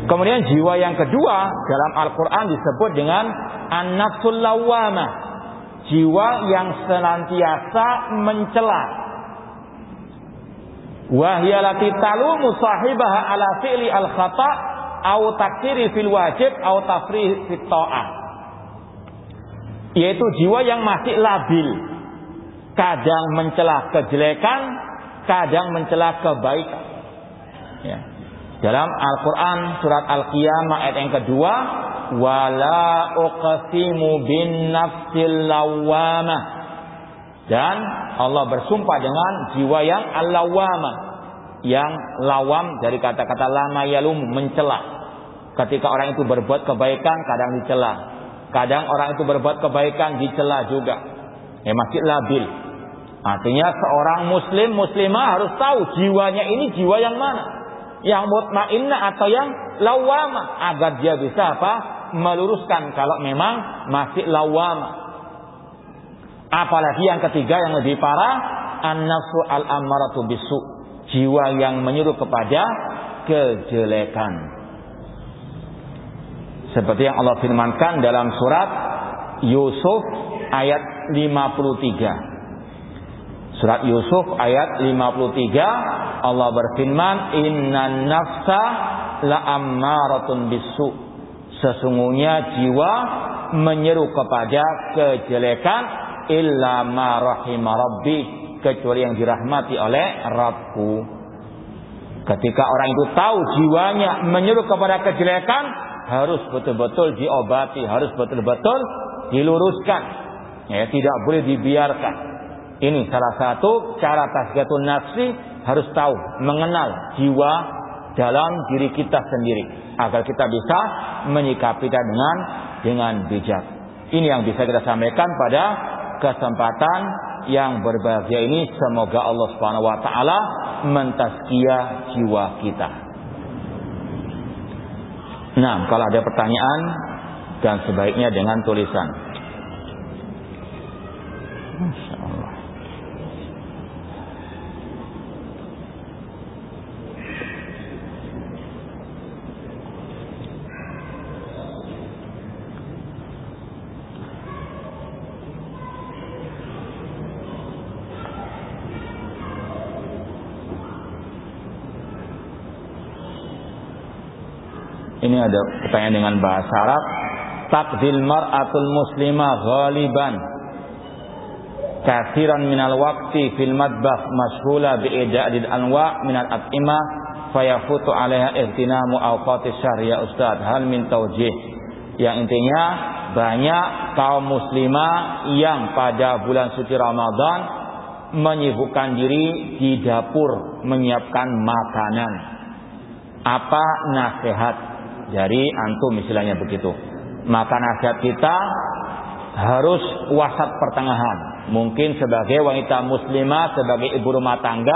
S1: Kemudian jiwa yang kedua dalam Al-Quran disebut dengan an-nafsul lawwamah, jiwa yang senantiasa mencela. Wahya lati talumu sahibaha ala fi'li al-khata' au taksiri fil wajib au tafrih fit ta'ah. Yaitu jiwa yang masih labil, kadang mencela kejelekan, kadang mencela kebaikan. Dalam Al-Quran surat Al-Qiyamah ayat yang kedua, wala uqsimu bin nafsil lawwamah. Dan Allah bersumpah dengan jiwa yang al-lawwamah, yang lawam dari kata-kata lama yalum, mencela. Ketika orang itu berbuat kebaikan kadang dicela, kadang orang itu berbuat kebaikan dicela juga. Masih labil. Artinya seorang muslim muslimah harus tahu jiwanya ini jiwa yang mana, yang mutmainnah atau yang lawamah, agar dia bisa meluruskan kalau memang masih lawamah. Apalagi yang ketiga yang lebih parah, an-nafsu al-ammaratu bisu, jiwa yang menyuruh kepada kejelekan. Seperti yang Allah firmankan dalam surat Yusuf ayat 53. Surat Yusuf ayat 53, Allah berfirman, innan nafsa la'ammaratun bisu, sesungguhnya jiwa menyeru kepada kejelekan, illa ma rahima rabbi, kecuali yang dirahmati oleh Rabbku. Ketika orang itu tahu jiwanya menyeru kepada kejelekan, harus betul-betul diobati, harus betul-betul diluruskan, tidak boleh dibiarkan. Ini salah satu cara tazkiyatun nafsi, harus tahu, mengenal jiwa dalam diri kita sendiri, agar kita bisa menyikapinya dengan bijak. Ini yang bisa kita sampaikan pada kesempatan yang berbahagia ini. Semoga Allah Subhanahu wa taala mentazkiyah jiwa kita. Nah, kalau ada pertanyaan, dan sebaiknya dengan tulisan. Masya Allah. Ini ada pertanyaan dengan bahasa Arab. Taqdil mar'atul muslimah ghaliban kathiran minal waqti fil madbakh mashghula bi ijadil anwa' minal at'imah fayafutu 'alaiha ihtinamu awqatis syahr ya ustaz, hal min tawjih. Yang intinya, banyak kaum muslimah yang pada bulan suci Ramadan menyibukkan diri di dapur menyiapkan makanan. Apa nasihat dari antum, istilahnya begitu? Maka nasihat kita harus wasat pertengahan. Mungkin sebagai wanita muslimah, sebagai ibu rumah tangga,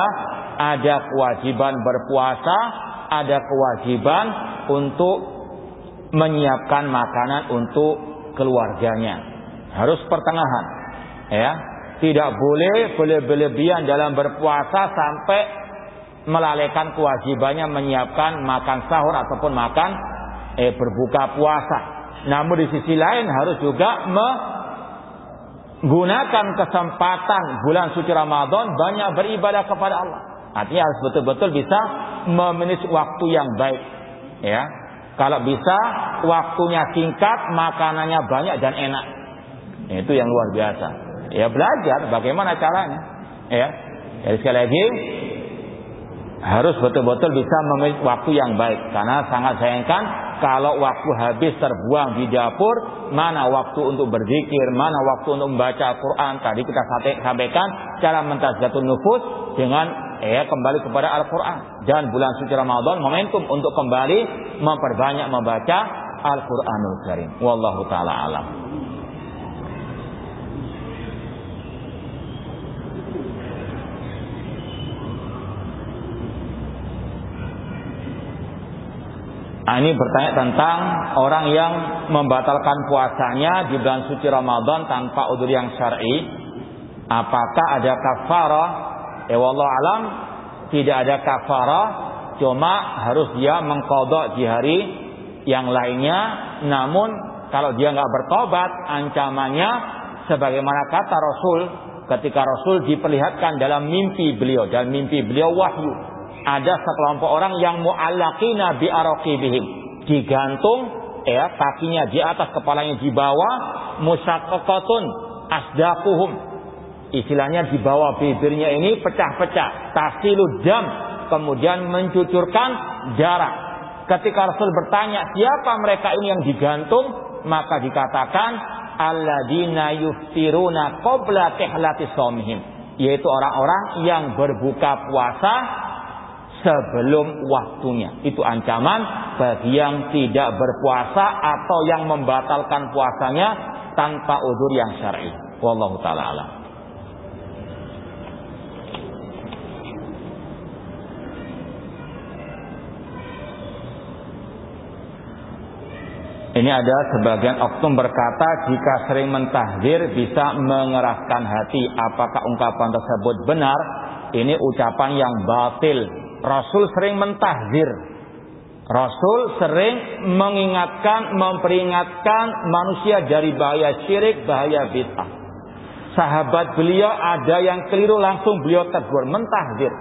S1: ada kewajiban berpuasa, ada kewajiban untuk menyiapkan makanan untuk keluarganya. Harus pertengahan, ya. Tidak boleh berlebihan dalam berpuasa sampai melalaikan kewajibannya menyiapkan makan sahur ataupun makan berbuka puasa. Namun di sisi lain harus juga menggunakan kesempatan bulan suci Ramadan banyak beribadah kepada Allah. Artinya harus betul-betul bisa memanage waktu yang baik, ya. Kalau bisa waktunya singkat, makanannya banyak dan enak, itu yang luar biasa. Ya, belajar bagaimana caranya, ya. Jadi sekali lagi harus betul-betul bisa memilih waktu yang baik, karena sangat sayangkan kalau waktu habis terbuang di dapur. Mana waktu untuk berzikir, mana waktu untuk membaca Al-Quran. Tadi kita sampaikan cara mentazkiyatun nufus dengan kembali kepada Al-Quran. Dan bulan suci Ramadan momentum untuk kembali memperbanyak membaca Al-Quranul Karim. Wallahu ta'ala alam. Ini bertanya tentang orang yang membatalkan puasanya di bulan suci Ramadan tanpa udzur yang syar'i. Apakah ada kafarah? Wallahu alam, tidak ada kafarah, cuma harus dia mengqadha di hari yang lainnya. Namun kalau dia nggak bertobat, ancamannya sebagaimana kata Rasul ketika Rasul diperlihatkan dalam mimpi beliau, dan mimpi beliau wahyu. Ada sekelompok orang yang mu'allaqina bi araqibihim, digantung kakinya di atas, kepalanya di bawah, musyaqqaqatun asdaquhum, istilahnya di bawah bibirnya ini pecah-pecah, tasilud dam, kemudian mencucurkan darah. Ketika Rasul bertanya siapa mereka ini yang digantung, maka dikatakan alladzina yuftiruna qabla tihlati shaumihim, yaitu orang-orang yang berbuka puasa sebelum waktunya. Itu ancaman bagi yang tidak berpuasa atau yang membatalkan puasanya tanpa udzur yang syar'i. Wallahu taala alam. Ini ada sebagian oknum berkata jika sering mentahdzir bisa mengeraskan hati. Apakah ungkapan tersebut benar? Ini ucapan yang batil. Rasul sering mentahdzir. Rasul sering mengingatkan, memperingatkan manusia dari bahaya syirik, bahaya bid'ah. Sahabat beliau ada yang keliru langsung beliau tegur, mentahdzir.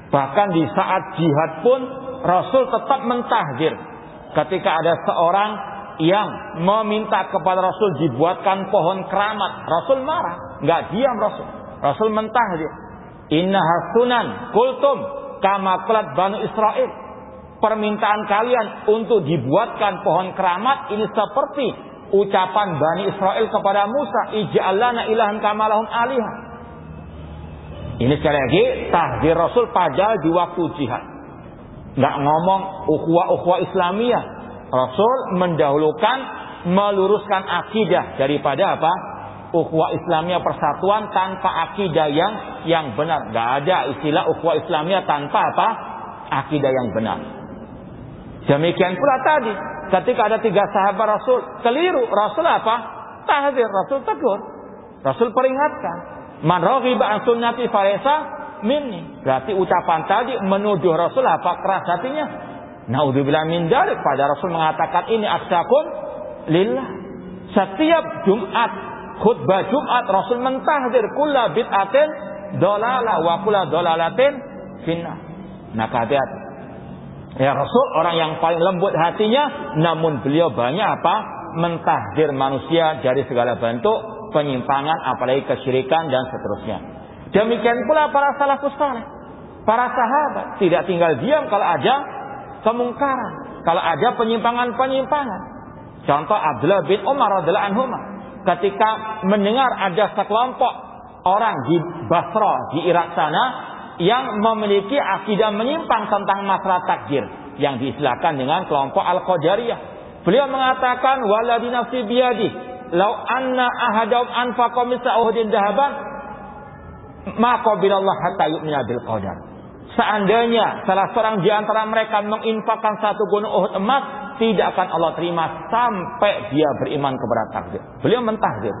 S1: Bahkan di saat jihad pun Rasul tetap mentahdzir. Ketika ada seorang yang meminta kepada Rasul dibuatkan pohon keramat, Rasul marah, nggak diam Rasul. Rasul mentahdzir. Inna hasunan kultum kama qalat Banu Israil. Permintaan kalian untuk dibuatkan pohon keramat ini seperti ucapan Bani Israel kepada Musa, ij'al lana ilahan kama lahum alihah. Ini sekali lagi tahdzir Rasul padahal di waktu jihad. Nggak ngomong ukhuwah Islamiyah. Rasul mendahulukan meluruskan akidah daripada apa? Ukhuwah Islamiyah, persatuan tanpa akidah yang benar. Nggak ada istilah ukhuwah Islamiyah tanpa apa? Akidah yang benar. Demikian pula tadi ketika ada 3 sahabat Rasul keliru, Rasul apa? Tahdzir, Rasul tegur, Rasul peringatkan. Man raghiba an sunnati falaysa minni. Berarti ucapan tadi menuduh Rasul apa? Keras hatinya. Naudzubillah min dzalik. Pada Rasul mengatakan ini aksakun lillah. Setiap Jumat, khutbah Jumat Rasul mentahdzir kulla bid'atin dolalah wa kulla dolalatin finnar. Maka hati-hati. Ya, Rasul orang yang paling lembut hatinya, namun beliau banyak apa? Mentahdzir manusia dari segala bentuk penyimpangan, apalagi kesyirikan dan seterusnya. Demikian pula para salafus saleh, para sahabat tidak tinggal diam kalau ada kemungkaran, kalau ada penyimpangan-penyimpangan. Contoh Abdullah bin Umar radhiyallahu anhu ketika mendengar ada sekelompok orang di Basra di Irak sana yang memiliki akidah menyimpang tentang masalah takdir yang diistilahkan dengan kelompok Al-Qadariyah. Beliau mengatakan waladhi nafsi biyadi law anna ahadahum anfaqa misla uhudin dahaban ma qabilallah hatta yu'mina bil qadar. Seandainya salah seorang di antara mereka menginfakkan 1 gunung Uhud emas, tidak akan Allah terima sampai dia beriman kepada takdir. Beliau mentahdzir.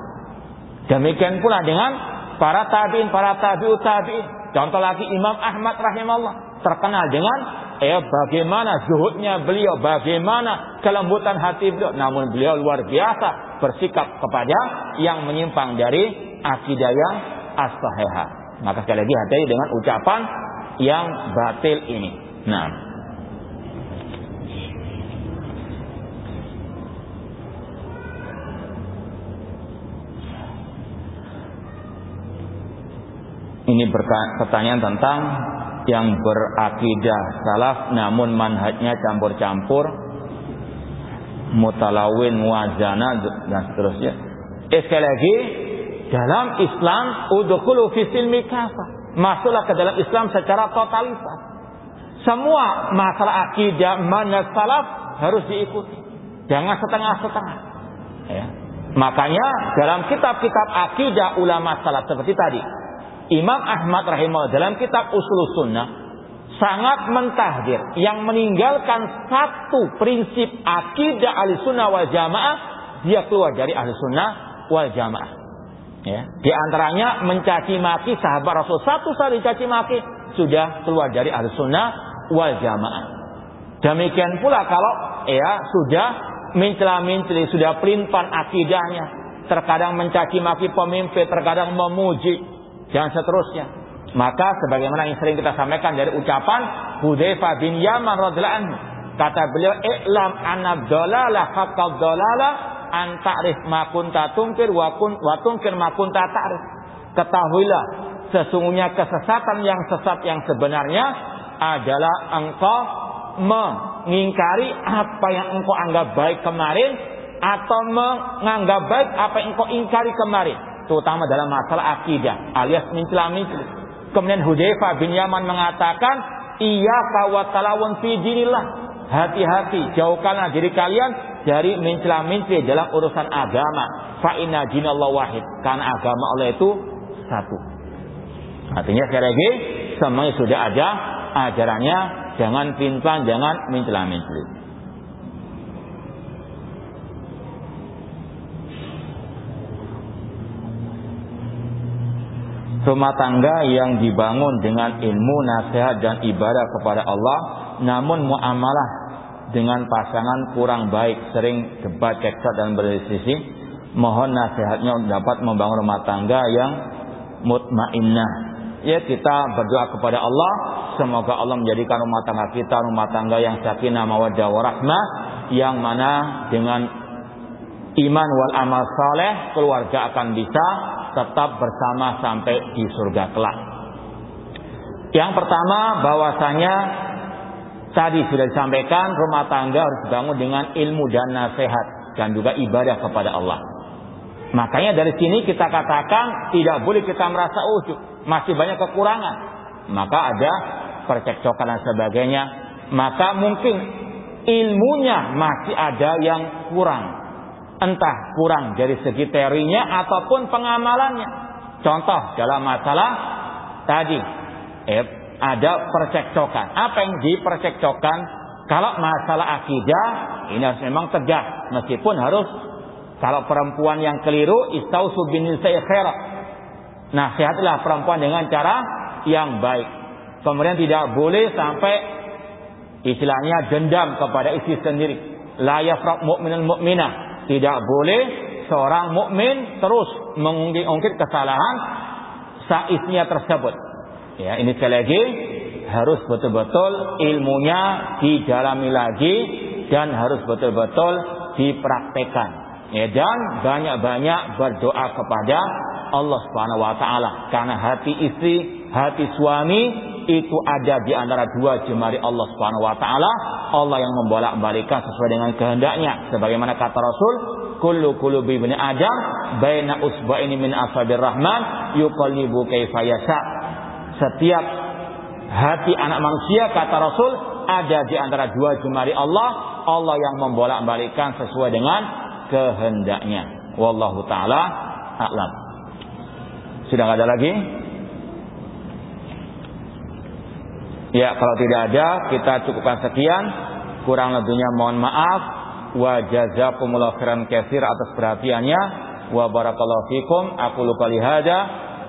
S1: Demikian pula dengan para tabi'in, para tabi'ut tabi'in. Contoh lagi Imam Ahmad rahimahullah terkenal dengan bagaimana zuhudnya beliau, bagaimana kelembutan hati beliau. Namun beliau luar biasa bersikap kepada yang menyimpang dari akidah yang as-sahihah. Maka sekali lagi hati-hati dengan ucapan yang batil ini. Nah, ini pertanyaan tentang yang berakidah salaf namun manhajnya campur-campur, mutalawin, muwazana dan seterusnya. Sekali lagi, dalam Islam udkhulu fi silmi kafah. Masuklah ke dalam Islam secara totalitas. Semua masalah akidah manhaj salaf harus diikuti. Jangan setengah-setengah. Ya. Makanya dalam kitab-kitab akidah ulama salaf seperti tadi, Imam Ahmad rahimahullah dalam kitab Ushulus Sunnah sangat mentahdzir yang meninggalkan satu prinsip akidah Ahlussunnah wal Jamaah, dia keluar dari Ahlussunnah wal Jamaah. Ya, di antaranya mencaci maki sahabat Rasul, satu kali caci maki sudah keluar dari Ahlussunnah wal Jamaah. Demikian pula kalau sudah mencela-mencela, sudah pelimpan akidahnya, terkadang mencaci maki pemimpin, terkadang memuji dan seterusnya. Maka sebagaimana yang sering kita sampaikan dari ucapan Hudzaifah bin Yaman radhiyallahu anhu, kata beliau, "I'lam anna dhalalah haqqad dhalalah an ta'rif ma kunta tunkir wa tunkir ma kunta ta'rif." Ketahuilah sesungguhnya kesesatan yang sesat yang sebenarnya adalah engkau mengingkari apa yang engkau anggap baik kemarin atau menganggap baik apa yang engkau ingkari kemarin, terutama dalam masalah akidah alias mencela-mencela. Kemudian Hudzaifah bin Yaman mengatakan, iyyaka wa talawun fi dinillah. Hati-hati, jauhkanlah diri kalian dari mencela-mencela dalam urusan agama. Fa inna dinallahi wahid, karena agama Allah itu satu. Artinya sekali lagi, semuanya sudah ada ajarannya, jangan pintar, jangan mencela-mencela. Rumah tangga yang dibangun dengan ilmu, nasihat dan ibadah kepada Allah, namun muamalah dengan pasangan kurang baik, sering debat, cekcok dan berselisih, mohon nasihatnya untuk dapat membangun rumah tangga yang mutmainnah. Ya, kita berdoa kepada Allah, semoga Allah menjadikan rumah tangga kita rumah tangga yang sakinah mawaddah warahmah, yang mana dengan iman wal amal saleh keluarga akan bisa tetap bersama sampai di surga kelak. Yang pertama, bahwasanya tadi sudah disampaikan, rumah tangga harus dibangun dengan ilmu dan nasihat dan juga ibadah kepada Allah. Makanya dari sini kita katakan tidak boleh kita merasa ujub, masih banyak kekurangan. Maka ada percekcokan dan sebagainya. Maka mungkin ilmunya masih ada yang kurang. Entah kurang dari segi teorinya ataupun pengamalannya. Contoh dalam masalah tadi ada percekcokan. Apa yang dipercekcokan? Kalau masalah akidah ini harus memang tegas, meskipun harus, kalau perempuan yang keliru istausu bin nisa'i khaira, nasihatlah perempuan dengan cara yang baik. Kemudian tidak boleh sampai istilahnya dendam kepada istri sendiri. La yafraq mu'minul mu'minah, tidak boleh seorang mukmin terus mengungkit kesalahan istrinya tersebut. Ya, ini sekali lagi harus betul-betul ilmunya didalami lagi dan harus betul-betul dipraktekkan. Ya, dan banyak-banyak berdoa kepada Allah Subhanahu wa taala, karena hati istri, hati suami itu ada di antara dua jemari Allah Subhanahu wa taala. Allah yang membolak-balikkan sesuai dengan kehendaknya, sebagaimana kata Rasul, kullu qulubi ibni adam baina usba'ini min asabi'r rahman yuqallibu kaifa yasha. Setiap hati anak manusia, kata Rasul, ada di antara dua jemari Allah. Allah yang membolak-balikkan sesuai dengan kehendaknya. Wallahu taala a'lam. Sudah enggak ada lagi? Ya, kalau tidak ada, kita cukupkan sekian. Kurang lebihnya mohon maaf. Wa jazakumullahu khairan katsir atas perhatiannya. Wa barakallahu fikum. Aku lupa lihada.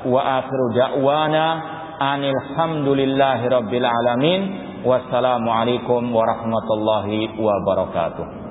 S1: Wa akhiru da'wana anil hamdulillahi rabbil alamin. Wassalamualaikum warahmatullahi wabarakatuh.